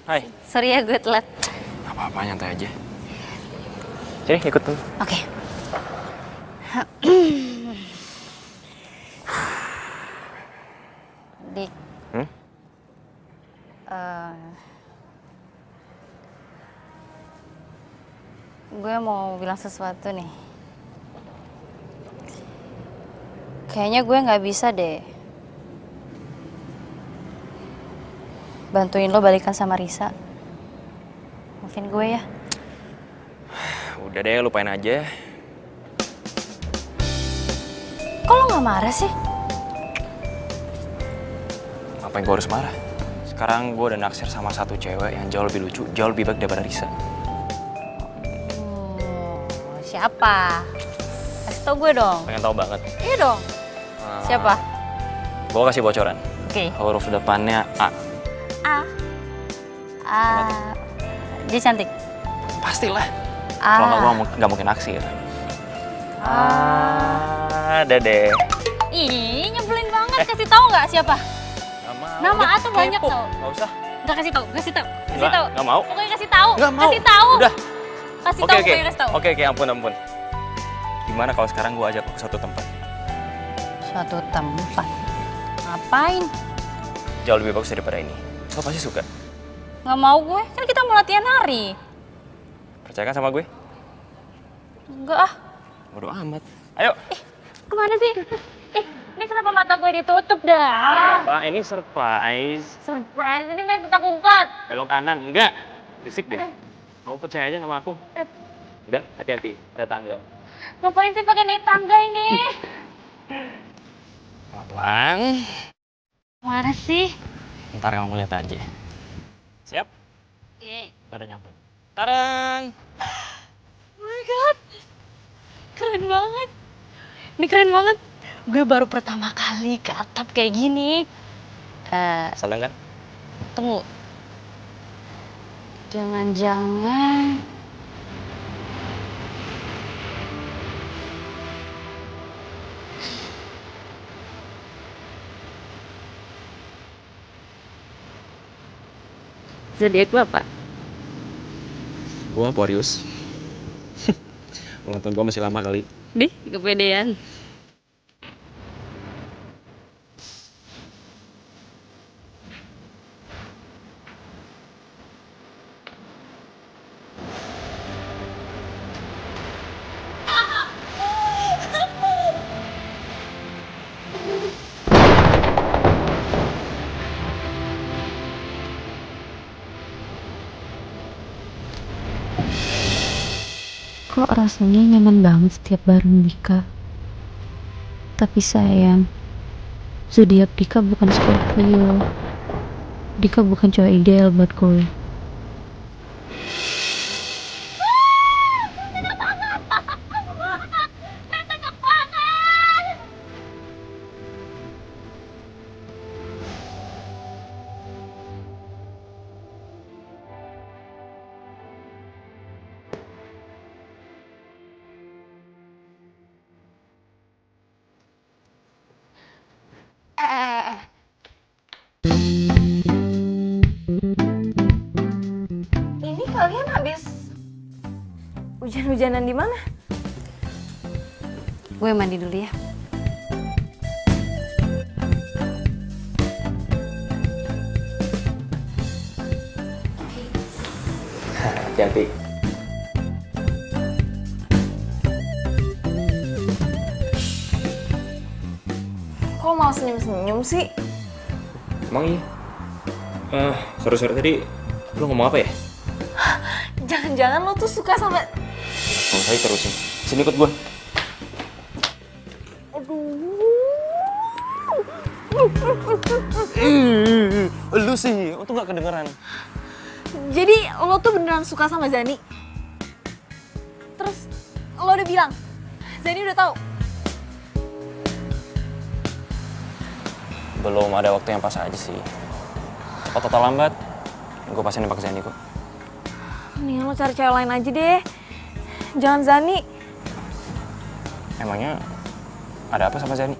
Hai. sorry ya gue telat. Gak apa-apa, nyantai aja. Sini, ikut tuh. Oke. Dik. Hmm? Gue mau bilang sesuatu nih. Kayaknya gue nggak bisa deh bantuin lo balikan sama Risa. Maafin gue ya. Udah deh, lupain aja. Kok lo nggak marah sih? Ngapain gue harus marah? Sekarang gue udah naksir sama satu cewek yang jauh lebih lucu, jauh lebih baik daripada Risa. Siapa? Kasih tau gue dong. Pengen tahu banget. Iya dong. Siapa? Gue kasih bocoran. Oke. Huruf depannya A. Dia cantik. Pastilah. A. Kalau nggak, gue nggak mungkin naksir. Ada deh. Ih, nyebelin banget. Kasih tahu nggak siapa? Gak mau. Nama A tuh banyak kepo. tau. Gak usah. Nggak kasih tahu. Kasih tahu. Kasih Nggak, tahu. nggak mau. Pokoknya kasih tahu. Nggak mau. Kasih tahu. Udah. Kasih Oke, tahu. oke. Pokoknya kasih tahu. Oke, ampun. Gimana kalau sekarang gue ajak lo ke suatu tempat? Suatu tempat. Ngapain? Jauh lebih bagus daripada ini. Lo pasti suka. Nggak mau gue. Kan kita mau latihan nari. Percaya kan sama gue? Enggak ah. Bodo amat. Ayo. Kemana sih? Ini kenapa mata gue ditutup dah? Pak, ini surprise. Surprise, ini main petak umpet. Belok kanan. Enggak. Risik deh. Kamu percaya aja sama aku. Enggak, hati-hati. Ada tangga. Ngapain sih pakai naik tangga ini? Pelan. Mana sih? Ntar kamu lihat aja. Siap? Oke. Pada nyampe. Tarang. Oh my god. Keren banget. Ini keren banget. Gue baru pertama kali ke atap kayak gini. Seneng kan? Tunggu. Jangan-jangan... Zodiak gue apa? Gua Aquarius. Ulang tahun gua masih lama kali. Dih, kepedean. Kok rasanya nyaman banget setiap baru nikah. Tapi sayang, zodiak Dika bukan Scorpio. Dika bukan cowok ideal buat gue. Ini kalian habis hujan-hujanan di mana? Gue mandi dulu ya. Hati-hati. Kok mau senyum-senyum sih? Emang iya? Sorry tadi lu ngomong apa ya? Jangan-jangan lo tuh suka sama... Nggak usah terusin. Sini ikut gua. Lu sih, lu tuh gak kedengeran. Jadi lo tuh beneran suka sama Zani? Terus lo udah bilang? Zani udah tahu? Belum ada waktu yang pas aja sih. Cepat atau lambat, gue pasti nembak Zani kok. Mendingan lo cari cewek lain aja deh. Jangan Zani. Emangnya ada apa sama Zani?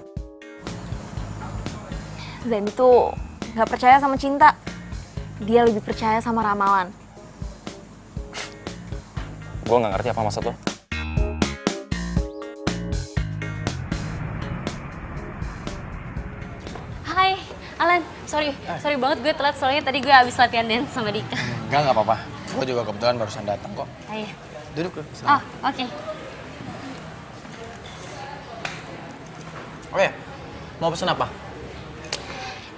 Zani tuh gak percaya sama cinta. Dia lebih percaya sama ramalan. Gue gak ngerti apa maksud lo. Hai, Alan. Sorry banget gue telat soalnya tadi gue habis latihan dance sama Dika. Enggak apa-apa. Gue juga kebetulan barusan datang kok. Ayo. Duduk. Oh, oke. Oh ya, Mau pesen apa?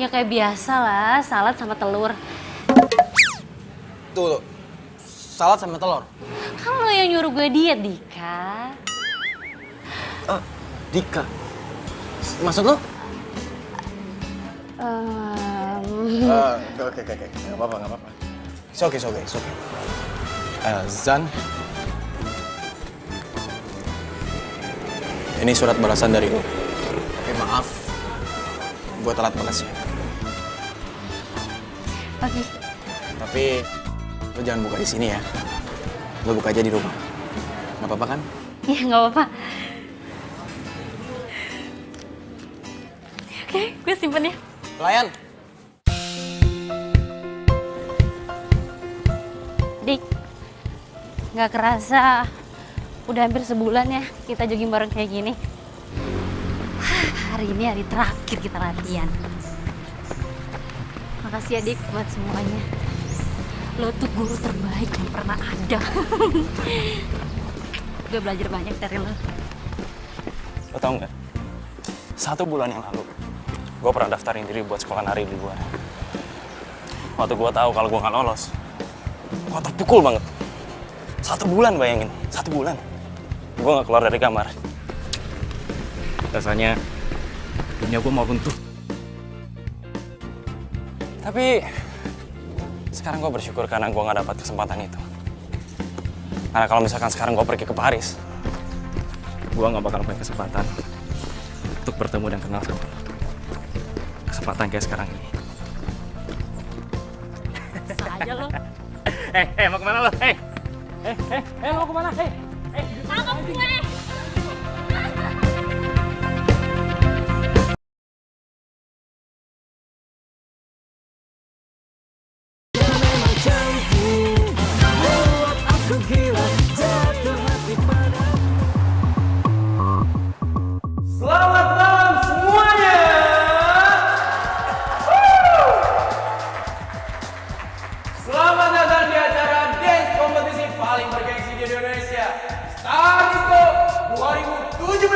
Ya kayak biasa lah, salad sama telur. Tuh, salad sama telur. Kan lo yang nyuruh gue diet, Dika. Dika. Maksud lo? Oke. Gak apa-apa. It's okay. Zan. Ini surat balasan dari lo. Oke, maaf. Gue telat balasnya. Oke. Tapi lo jangan buka di sini ya. Lo buka aja di rumah. Gak apa-apa kan? Ya nggak apa-apa. Oke, gue simpen ya. Pelayan. Dik, nggak kerasa udah hampir sebulan ya kita jogging bareng kayak gini. Hari ini hari terakhir kita latihan. Makasih ya Dik buat semuanya. Lo tuh guru terbaik yang pernah ada. Gue belajar banyak dari lo. Lo tau nggak? 1 bulan yang lalu, gue pernah daftarin diri buat sekolah nari di luar. Waktu gue tahu kalau gue nggak lolos, gue terpukul banget. 1 bulan bayangin, 1 bulan. Gue nggak keluar dari kamar. Rasanya dunia gue mau runtuh. Tapi sekarang gue bersyukur karena gue nggak dapat kesempatan itu. Karena kalau misalkan sekarang gue pergi ke Paris, gue nggak bakal punya kesempatan untuk bertemu dan kenal sama lo. Kesempatan kayak sekarang ini. Sah aja lo. Mau kemana lo? Mau kemana? Tangkap gue. Selamat malam semuanya. Selamat datang di acara dance kompetisi paling bergengsi di Indonesia, Star Disco 2017.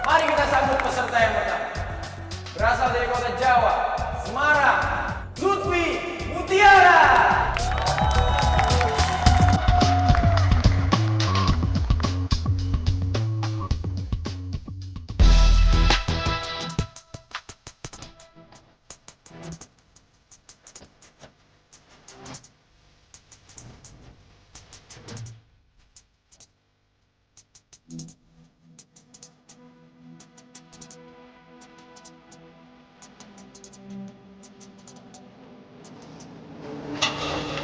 Mari kita sambut peserta yang pertama. Berasal dari kota Jawa, Semarang, Lutfi Mutiara.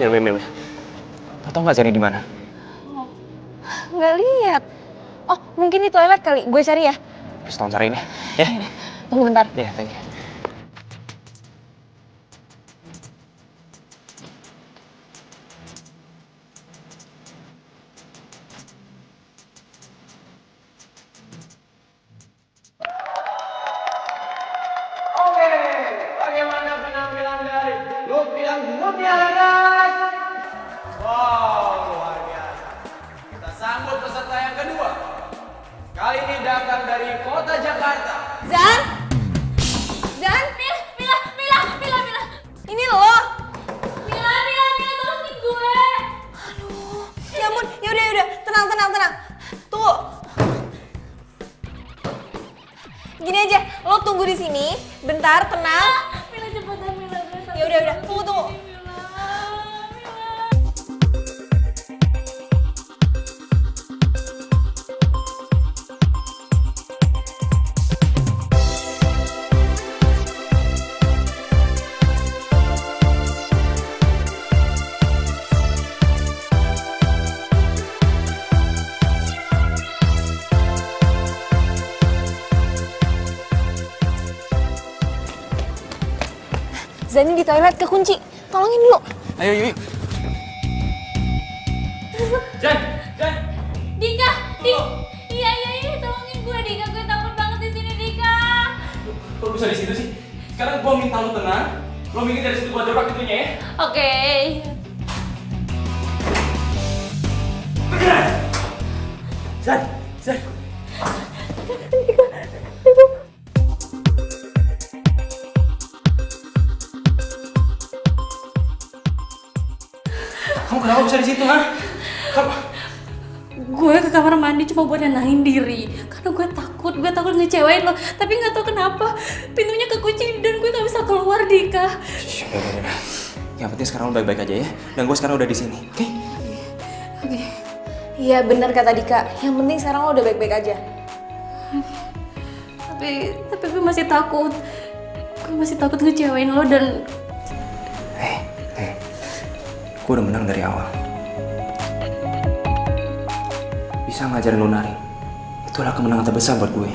Mim. Lo tau nggak Zani di mana? Nggak lihat. Oh, mungkin di toilet kali. Gue cari ya. Terus tolong cari ini, ya? Tunggu bentar. Ya, thank you. Oke, bagaimana penampilan dari Lutfi dan Mutiara, guys? Wow, luar biasa. Kita sambut peserta yang kedua. Kali ini datang dari kota Jakarta. Zan? Mila. Ini lo. Mila, tolongin gue. Aduh, ya ampun. Yaudah. Tenang. Tuh. Gini aja, lo tunggu di sini. Bentar, tenang. Mila cepetan, Mila. Yaudah. Tunggu. Zani di toilet kekunci. Tolongin dulu. Ayo. Jan. Dika, iya, tolongin gue Dika, gue takut banget di sini Dika. Kok bisa di situ sih? Sekarang gua minta lo tenang. Lo minggir dari situ buat dobrak pintunya ya. Oke. Zan, Kamu kenapa bisa di situ, ha? Gue ke kamar mandi cuma buat nenangin diri. Karena gue takut ngecewain lo. Tapi nggak tahu kenapa pintunya kekunci dan gue nggak bisa keluar, Dika. Udah. Yang penting sekarang lo baik-baik aja ya. Dan gue sekarang udah di sini, oke? Oke. Iya benar kata Dika, yang penting sekarang lo udah baik-baik aja. Tapi gue masih takut. Gue masih takut ngecewain lo dan... Gue udah menang dari awal. Bisa ngajarin lo nari. Itulah kemenangan terbesar buat gue.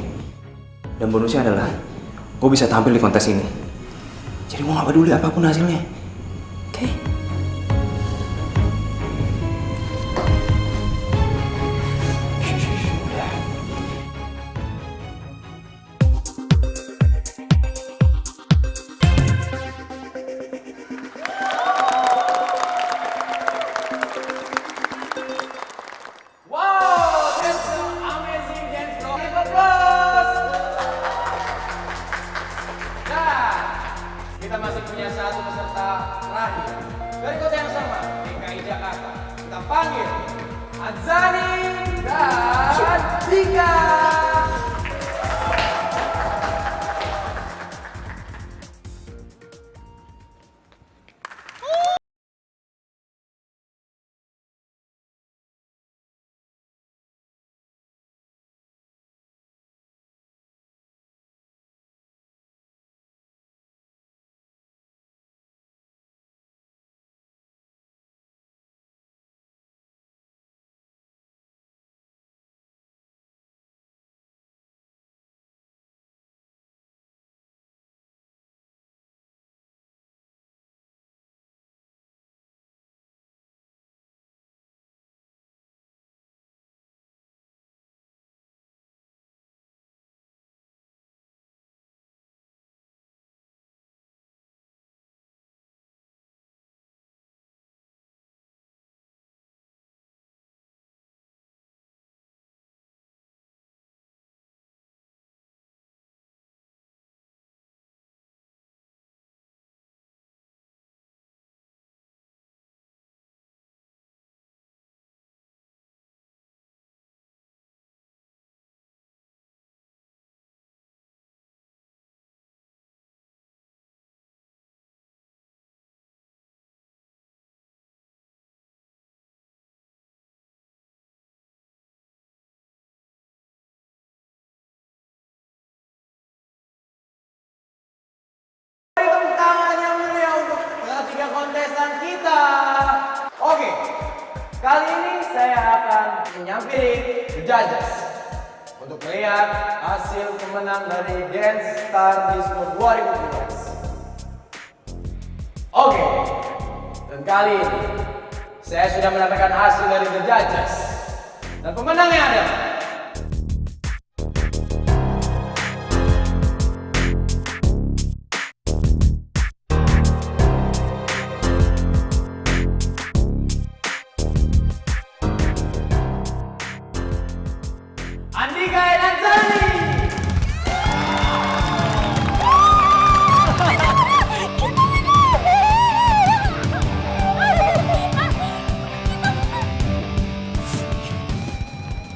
Dan bonusnya adalah gue bisa tampil di kontes ini. Jadi gue gak peduli apapun hasilnya. Oke? Wow, that's an amazing dance, bro. Give applause. Nah, kita masih punya satu peserta terakhir dari kota yang sama, DKI Jakarta. Kita panggil Adzani dan Dika. Tepuk tangan yang meriah untuk ketiga kontestan kita. Oke, kali ini saya akan menyampiri the judges untuk melihat hasil pemenang dari Dance Star Disco 2017. Oke, dan kali ini saya sudah mendapatkan hasil dari the judges dan pemenangnya adalah Andika dan Adzani.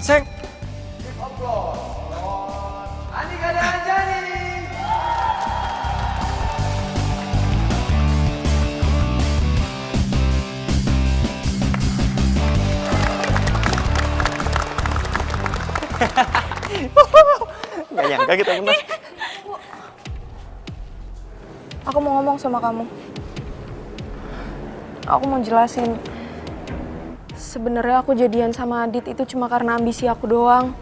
Seng! Applause for Andika dan Adzani. Gak nyangka kita menang. Aku mau ngomong sama kamu. Aku mau jelasin. Sebenarnya aku jadian sama Adit itu cuma karena ambisi aku doang.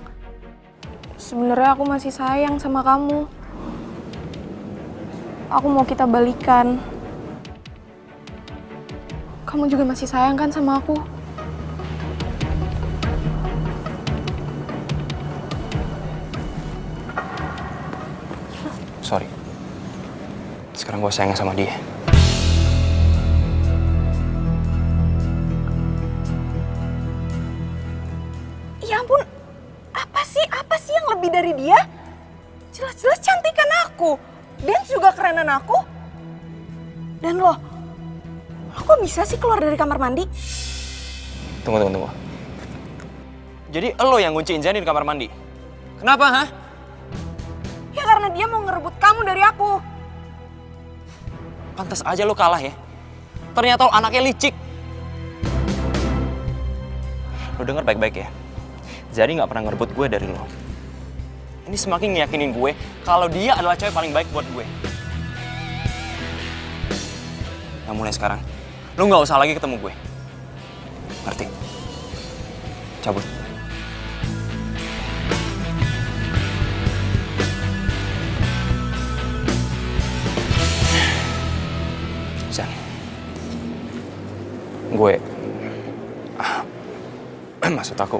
Sebenarnya aku masih sayang sama kamu. Aku mau kita balikan. Kamu juga masih sayang kan sama aku? Sorry. Sekarang gue sayang sama dia. Ya ampun, apa sih yang lebih dari dari dia? Jelas-jelas cantikan aku. Dance juga kerenan aku. Dan lo kok bisa sih keluar dari kamar mandi? Tunggu. Jadi lo yang ngunciin Zani di kamar mandi? Kenapa, hah? Ya karena dia mau ngerebut kamu dari aku. Pantas aja lo kalah ya. Ternyata lo anaknya licik. Lo denger baik-baik ya. Zani gak pernah ngerebut gue dari lo. Ini semakin ngeyakinin gue kalau dia adalah cewek paling baik buat gue. Nah mulai sekarang, lo gak usah lagi ketemu gue. Ngerti? Cabut. Zan, gue... maksud aku...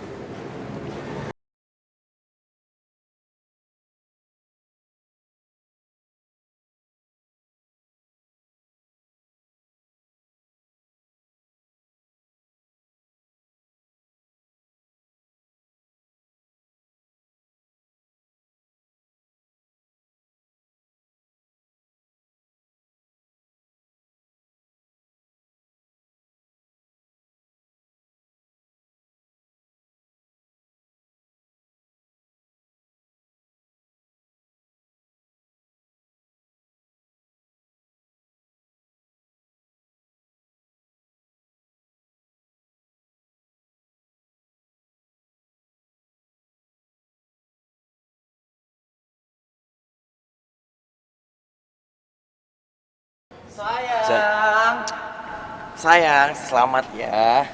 Sayang, selamat ya.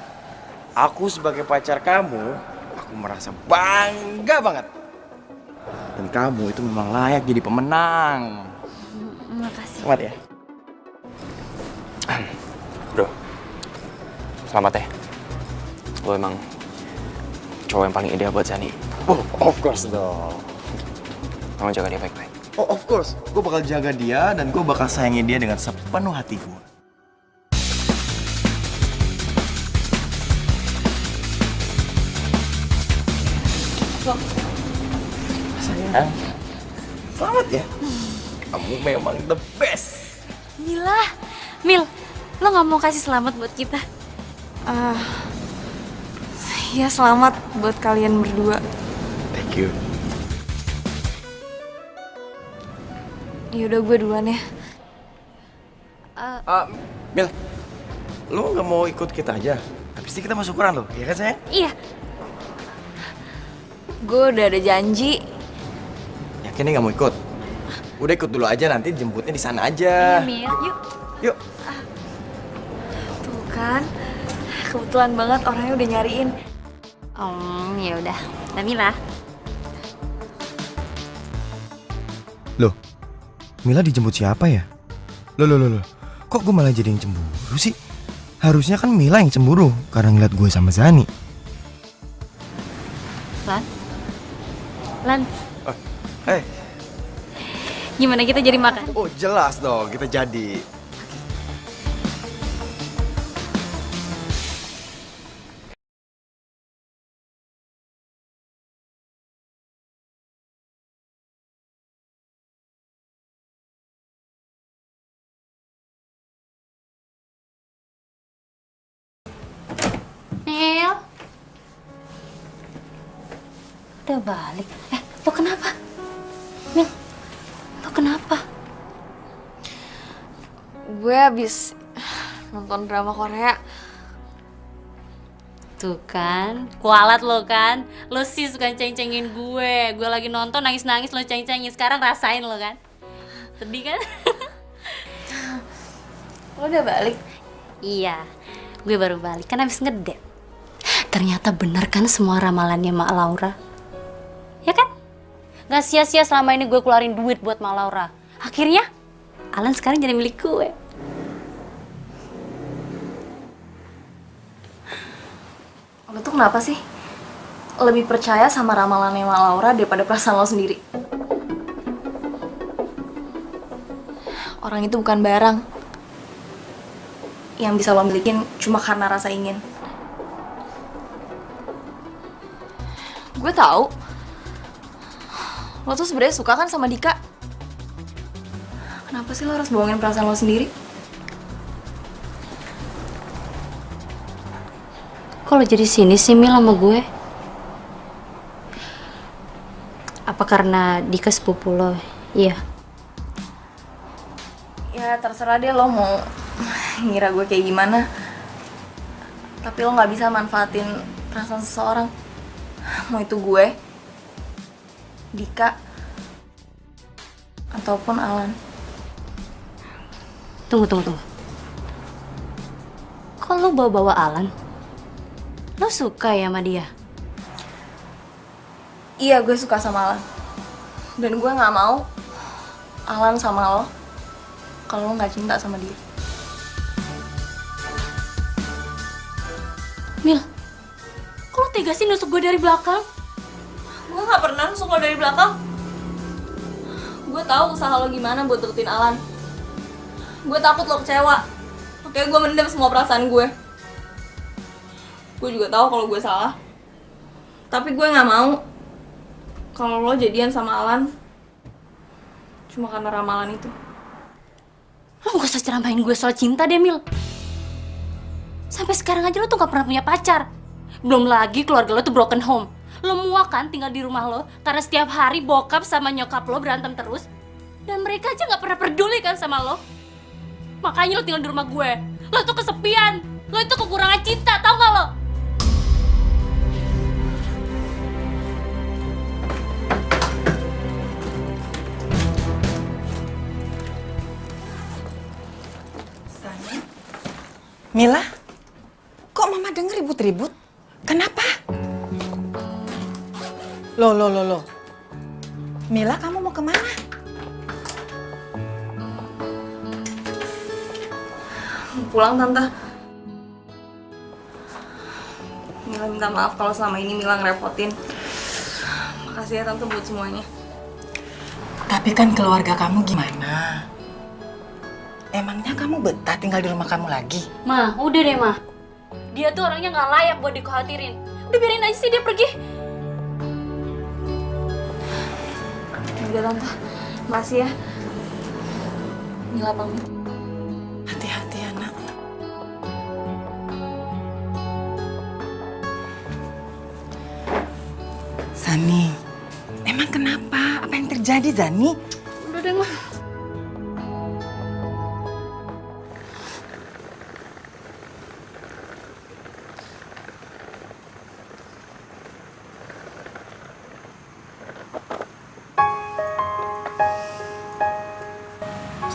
Aku sebagai pacar kamu, aku merasa bangga banget. Dan kamu itu memang layak jadi pemenang. Makasih. Selamat ya. Bro, selamat ya. Lo emang cowok yang paling ideal buat Zani. Oh, of course dong. Kamu jaga dia baik-baik. Oh, of course. Gue bakal jaga dia dan gue bakal sayangi dia dengan sepenuh hati gue. Sayang, selamat ya. Kamu memang the best. Mil, lo gak mau kasih selamat buat kita? Ya selamat buat kalian berdua. Thank you. Yaudah gue duluan ya. Mil, lo nggak mau ikut kita aja? Habis ini kita mau syukuran loh, iya kan sayang? Iya. Gue udah ada janji. Yakin nggak mau ikut? Udah ikut dulu aja, nanti jemputnya di sana aja. Mil, yuk. Yuk. Tuh kan, kebetulan banget orangnya udah nyariin. Ya udah. Mila. Loh, Mila dijemput siapa ya? Loh. Kok gue malah jadi yang cemburu sih? Harusnya kan Mila yang cemburu karena ngeliat gue sama Zani. Lan, Eh, gimana kita jadi makan? oh jelas dong, kita jadi. Mil. Udah balik. Lo kenapa? Mil, lo kenapa? Gue habis nonton drama Korea. Tuh kan, kualat lo kan. Lo sih suka ceng-cengin gue. Gue lagi nonton nangis-nangis lo ceng-cengin. Sekarang rasain lo kan. Sedih kan? Lo udah balik? Iya, gue baru balik kan habis ngedate. Ternyata bener kan semua ramalannya Mak Laura. Ya kan? Gak sia-sia selama ini gue keluarin duit buat Mak Laura. Akhirnya, Alan sekarang jadi milik gue. Lo tuh kenapa sih lebih percaya sama ramalannya Mak Laura daripada perasaan lo sendiri? Orang itu bukan barang yang bisa lo milikin cuma karena rasa ingin. Gue tahu Lo tuh sebenarnya suka kan sama Dika? Kenapa sih lo harus bohongin perasaan lo sendiri? Kok lo jadi sini sih Mil sama gue? Apa karena Dika sepupu lo? Iya. Ya terserah deh lo mau ngira gue kayak gimana. Tapi lo gak bisa manfaatin perasaan seseorang. Mau itu gue, Dika, ataupun Alan. Tunggu. Kok lo bawa-bawa Alan? Lo suka ya sama dia? Iya, gue suka sama Alan. Dan gue gak mau Alan sama lo kalau lo gak cinta sama dia. Mil, kok lo tega sih nusuk gue dari belakang? Gue gak pernah nusuk lo dari belakang. Gue tahu usaha lo gimana buat deketin Alan. Gue takut lo kecewa. Makanya gue mendem semua perasaan gue. Gue juga tahu kalau gue salah. Tapi gue gak mau kalau lo jadian sama Alan cuma karena ramalan itu. Lo gak usah ceramahin gue soal cinta deh, Mil. Sampai sekarang aja lo tuh gak pernah punya pacar. Belum lagi keluarga lo tuh broken home. Lo muak kan tinggal di rumah lo karena setiap hari bokap sama nyokap lo berantem terus. Dan mereka aja gak pernah peduli kan sama lo. Makanya lo tinggal di rumah gue. Lo tuh kesepian. Lo itu kekurangan cinta, tau gak lo? Mila, kok mama denger ribut-ribut? Kenapa? Loh. Mila, kamu mau kemana? Pulang, Tante. Mila minta maaf kalau selama ini Mila ngerepotin. Makasih ya Tante buat semuanya. Tapi kan keluarga kamu gimana? Emangnya kamu betah tinggal di rumah kamu lagi? Ma, udah deh, Ma. Dia tuh orangnya gak layak buat dikhawatirin. Udah biarin aja sih dia pergi. Udah Tante, makasih ya. Mila pamit. Hati-hati ya, Nak. Zani, emang kenapa? Apa yang terjadi, Zani? Udah deh, Ma.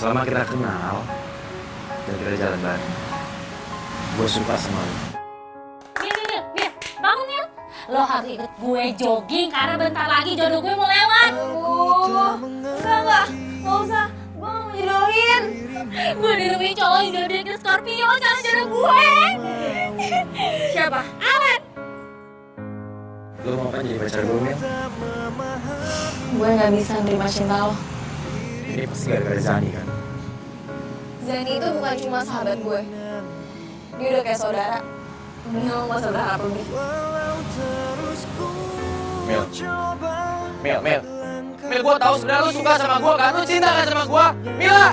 Selama kita kenal dan kita jalan bareng, gue suka sama lo. Mil, bangun Mil. Lo harus ikut gue jogging karena bentar lagi jodoh gue mau lewat. Enggak usah. Gue gak mau jodohin. Gue dirumiin cowok yang jodohin ke Scorpio, jangan jodoh gue. Siapa? Alan. Lo mau kan jadi pacar gue, Mil? Gue gak bisa nerima cinta lo. Ini pasti gara-gara Zani kan? Zani itu bukan cuma sahabat gue. Dia udah kayak saudara. Mendingan lo gak usah berharap lebih. Mil, gue tahu sebenarnya lu suka sama gue kan? Lu cinta kan sama gue? Mila!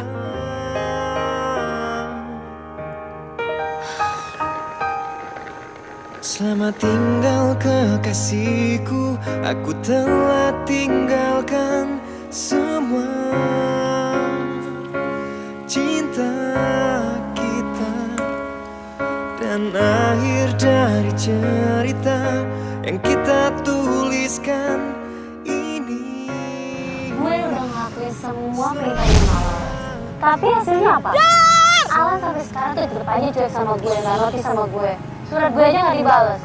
Selamat tinggal kekasihku, aku telah tinggalkan semua cinta kita dan akhir dari cerita yang kita tuliskan ini. Gue udah ngelakuin semua perintahnya Alan. Tapi hasilnya apa? Alan sampai sekarang tuh tetep aja cuek sama gue, gak notice sama gue. Surat gue aja gak dibales.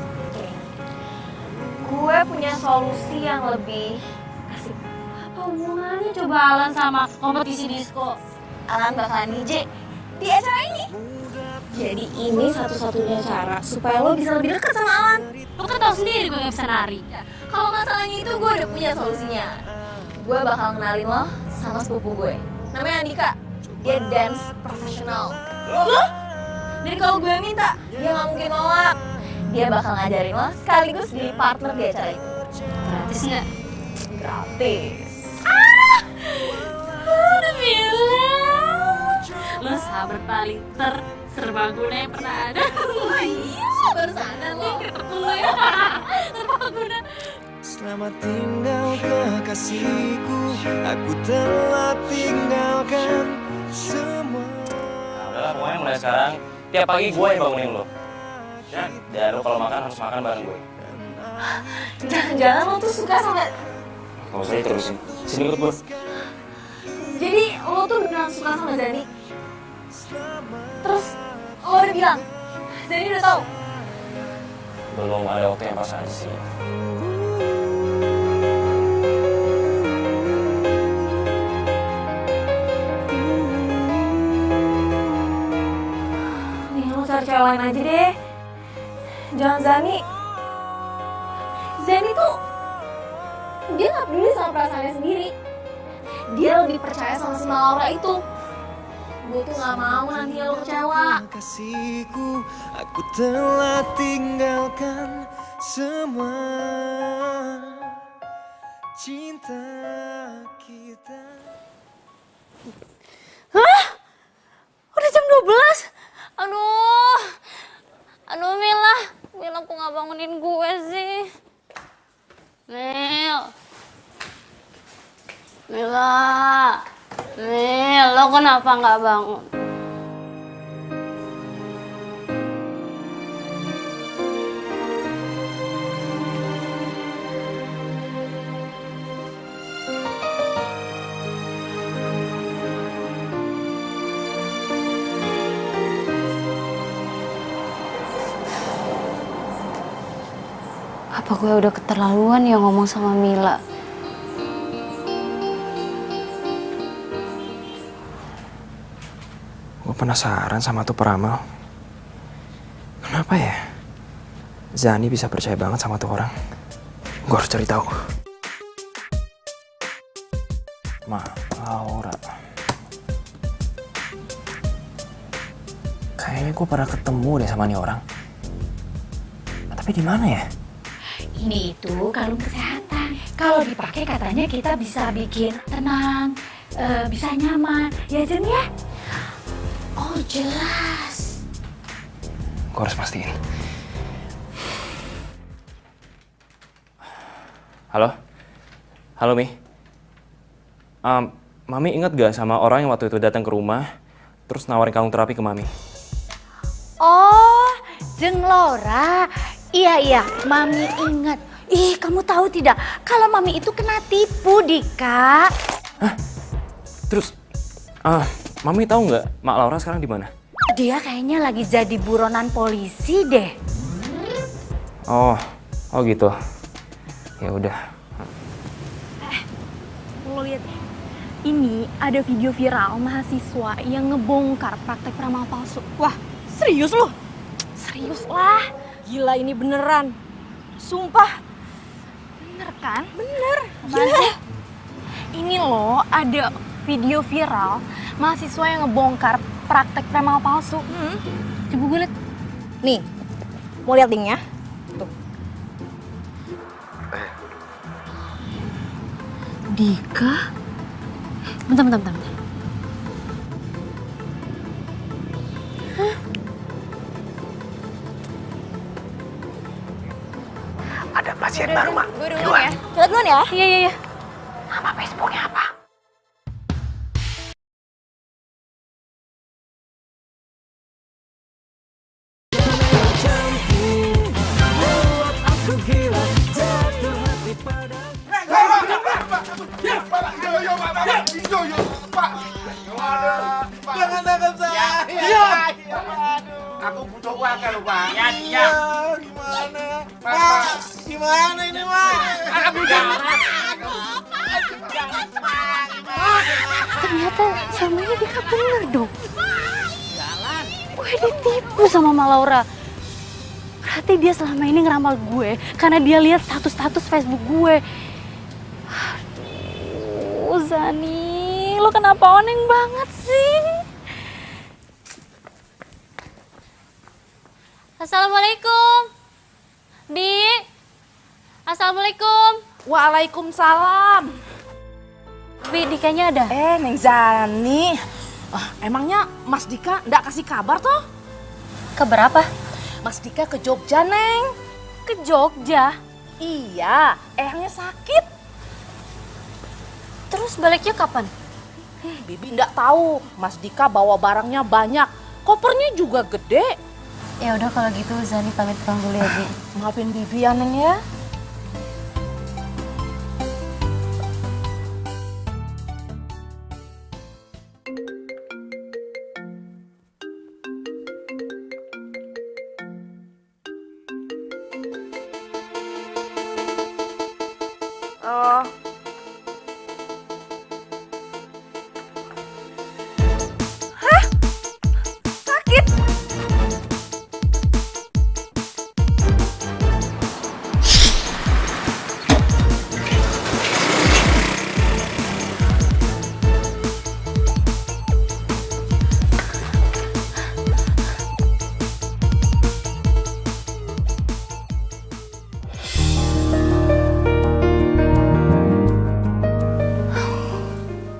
Gue punya solusi yang lebih asik. Apa hubungannya coba Alan sama kompetisi disco? Alan bakalan DJ di acara ini. Jadi ini satu-satunya cara supaya lo bisa lebih dekat sama Alan. Lo kan tau sendiri gue gak bisa nari. Kalau masalahnya itu gue udah punya solusinya. Gue bakal kenalin lo sama sepupu gue. Namanya Andika. Dia dance profesional. Lo? Dan kalau gue minta, dia gak mungkin nolak. Dia bakal ngajarin lo sekaligus jadi partner di acara itu. Gratis gak? Gratis. sahabat paling serbaguna yang pernah ada. Iya, baru sadar lo. Serbaguna. Selamat tinggal kekasihku, aku telah tinggalkan semua. Nah, udahlah, pokoknya mulai sekarang tiap pagi gue yang bangunin lo. Dan lo kalau makan harus makan bareng gue. Jangan-jangan lo tuh suka sama... Gak usah diterusin. Sini ikut gue. Jadi lo tuh beneran suka sama Zani? Terus lo udah bilang? Zani udah tahu? Belum ada waktu yang pas aja sih. Nih lo cari cewek lain aja deh. Jangan Zani. Zani tuh dia gak peduli sama perasaannya sendiri. Dia lebih percaya sama si Laura itu. Gue tuh gak mau nanti lo kecewa. Kasihku, aku telah tinggalkan semua cinta kita. Hah? Udah jam 12? Aduh Mila kok gak bangunin gue sih? Mila, lo kenapa nggak bangun? Apa gue udah keterlaluan ya ngomong sama Mila? Gue penasaran sama tuh peramal. Kenapa ya? Zani bisa percaya banget sama tuh orang. Gue harus cari tahu. Laura. Kayaknya gue pernah ketemu deh sama nih orang. Tapi di mana ya? Ini itu kalung kesehatan. Kalau dipakai katanya kita bisa bikin tenang, bisa nyaman. Ya Jen ya? Oh jelas. Gue harus pastiin. Halo Mi. Mami ingat gak sama orang yang waktu itu datang ke rumah, terus nawarin kalung terapi ke Mami? Oh, Jeng Laura. Iya, Mami ingat. Ih, kamu tahu tidak? Kalau Mami itu kena tipu, Dika. Hah? Terus, Mami tahu nggak Mak Laura sekarang di mana? Dia kayaknya lagi jadi buronan polisi deh. Oh gitu. Ya udah. Lo lihat ya, ini ada video viral mahasiswa yang ngebongkar praktek peramal palsu. Wah, serius lo? Serius lah. Gila ini beneran. Sumpah. Bener kan? Bener. Gila. Ini loh ada video viral mahasiswa yang ngebongkar praktek peramal palsu. Coba gue liat. Nih, mau lihat linknya? Tuh. Dika? Bentar. Ada pasien baru, Mak. Gue duluan ya. Kita duluan ya. Iya. Nama Facebooknya apa? Jangan tangkap saya. Aku butuh uang kan, Pak. Ya. Gimana? Pak, gimana ini, Pak? Ternyata selama ini Dika bener dong. Gue ditipu sama Mak Laura. Berarti dia selama ini ngeramal gue karena dia lihat status-status Facebook gue. Aduh, Zani, lo kenapa oneng banget sih? Assalamualaikum. Di. Assalamualaikum. Waalaikumsalam. Bi, Dikanya ada? Neng Zani. Emangnya Mas Dika ndak kasih kabar toh? Keberapa? Mas Dika ke Jogja, Neng. Ke Jogja. Iya, eyangnya sakit. Terus baliknya kapan? Bibi ndak tahu. Mas Dika bawa barangnya banyak. Kopernya juga gede. Ya udah kalau gitu Zani pamit pulang dulu ya, Bi. Maafin Bibi ya, Neng ya. Oh. Hah? Sakit?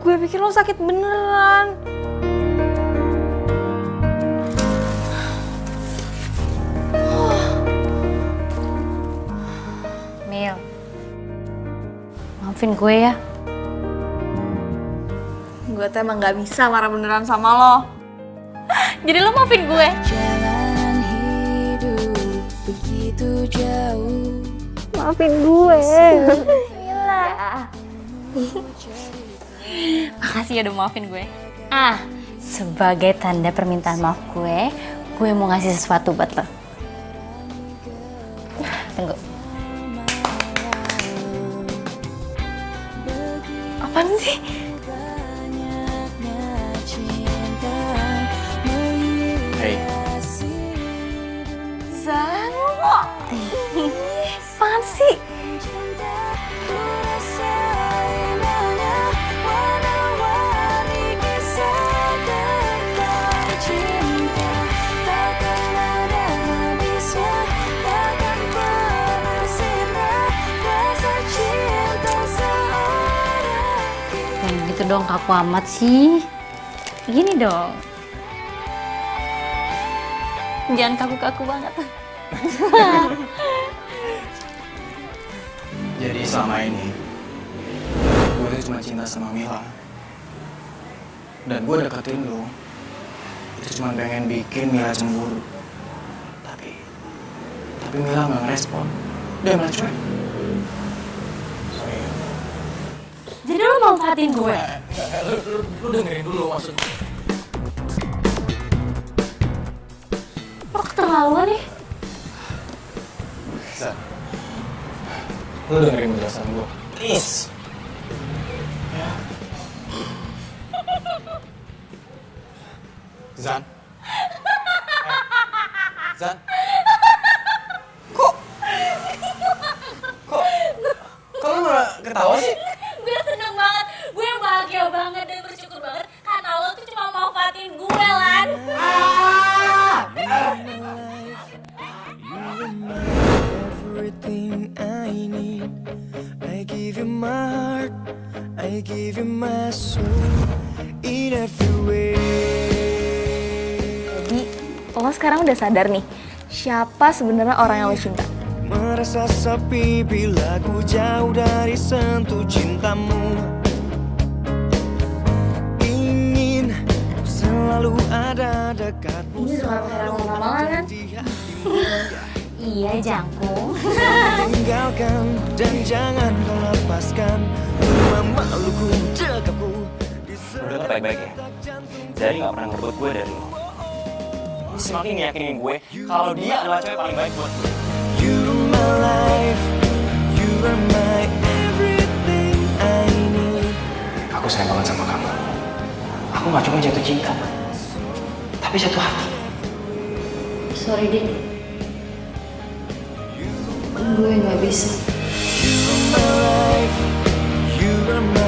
Gue pikir lo sakit beneran. Mil, maafin gue ya. Gue tuh emang gak bisa marah beneran sama lo. Jadi lo maafin gue? Jalan hidup begitu jauh. Maafin gue. Makasih ya udah maafin gue. Sebagai tanda permintaan maaf gue mau ngasih sesuatu buat lo. Tunggu. Apaan sih? Hey, Zan, lo Apaan sih? Yang gitu dong kaku amat sih. Gini dong. Jangan kaku-kaku banget. Jadi selama ini gue tuh cuma cinta sama Mila. Dan gue deketin lo itu cuma pengen bikin Mila cemburu. Tapi Mila nggak ngerespon. Dia malah cuek. Sorry. Jadi lo manfaatin gue? Lu dengerin dulu maksud. Lo keterlaluan nih. Zan, lu dengerin penjelasan gue, please. Ya. Zan. Zan. Kok lu malah ketawa sih? Gue seneng banget, gue bahagia banget dan bersyukur banget karena lo tuh cuma manfaatin gue, Lan. Everything I need, I give you my heart, I give you my soul, in every way. Jadi, lo sekarang udah sadar nih, siapa sebenarnya orang yang lo cinta? Merasa sepi bila ku jauh dari sentuh cintamu. Ingin selalu ada dekatmu. Ini udah gak pakai lama-lama kan? Iya, Jangkung. Tinggalkan dan jangan kau lepaskan rumah maluku dekapku. udah tuh baik-baik ya. Jadi nggak pernah ngerebut gue dari lo. Ini semakin yakinin gue kalau dia adalah cewek paling baik buat gue. You're my life, you are my everything I need. Aku sayang banget sama kamu. Aku nggak cuma jatuh cinta, tapi jatuh hati. Sorry, Din. Gue nggak bisa. You're my life, you are my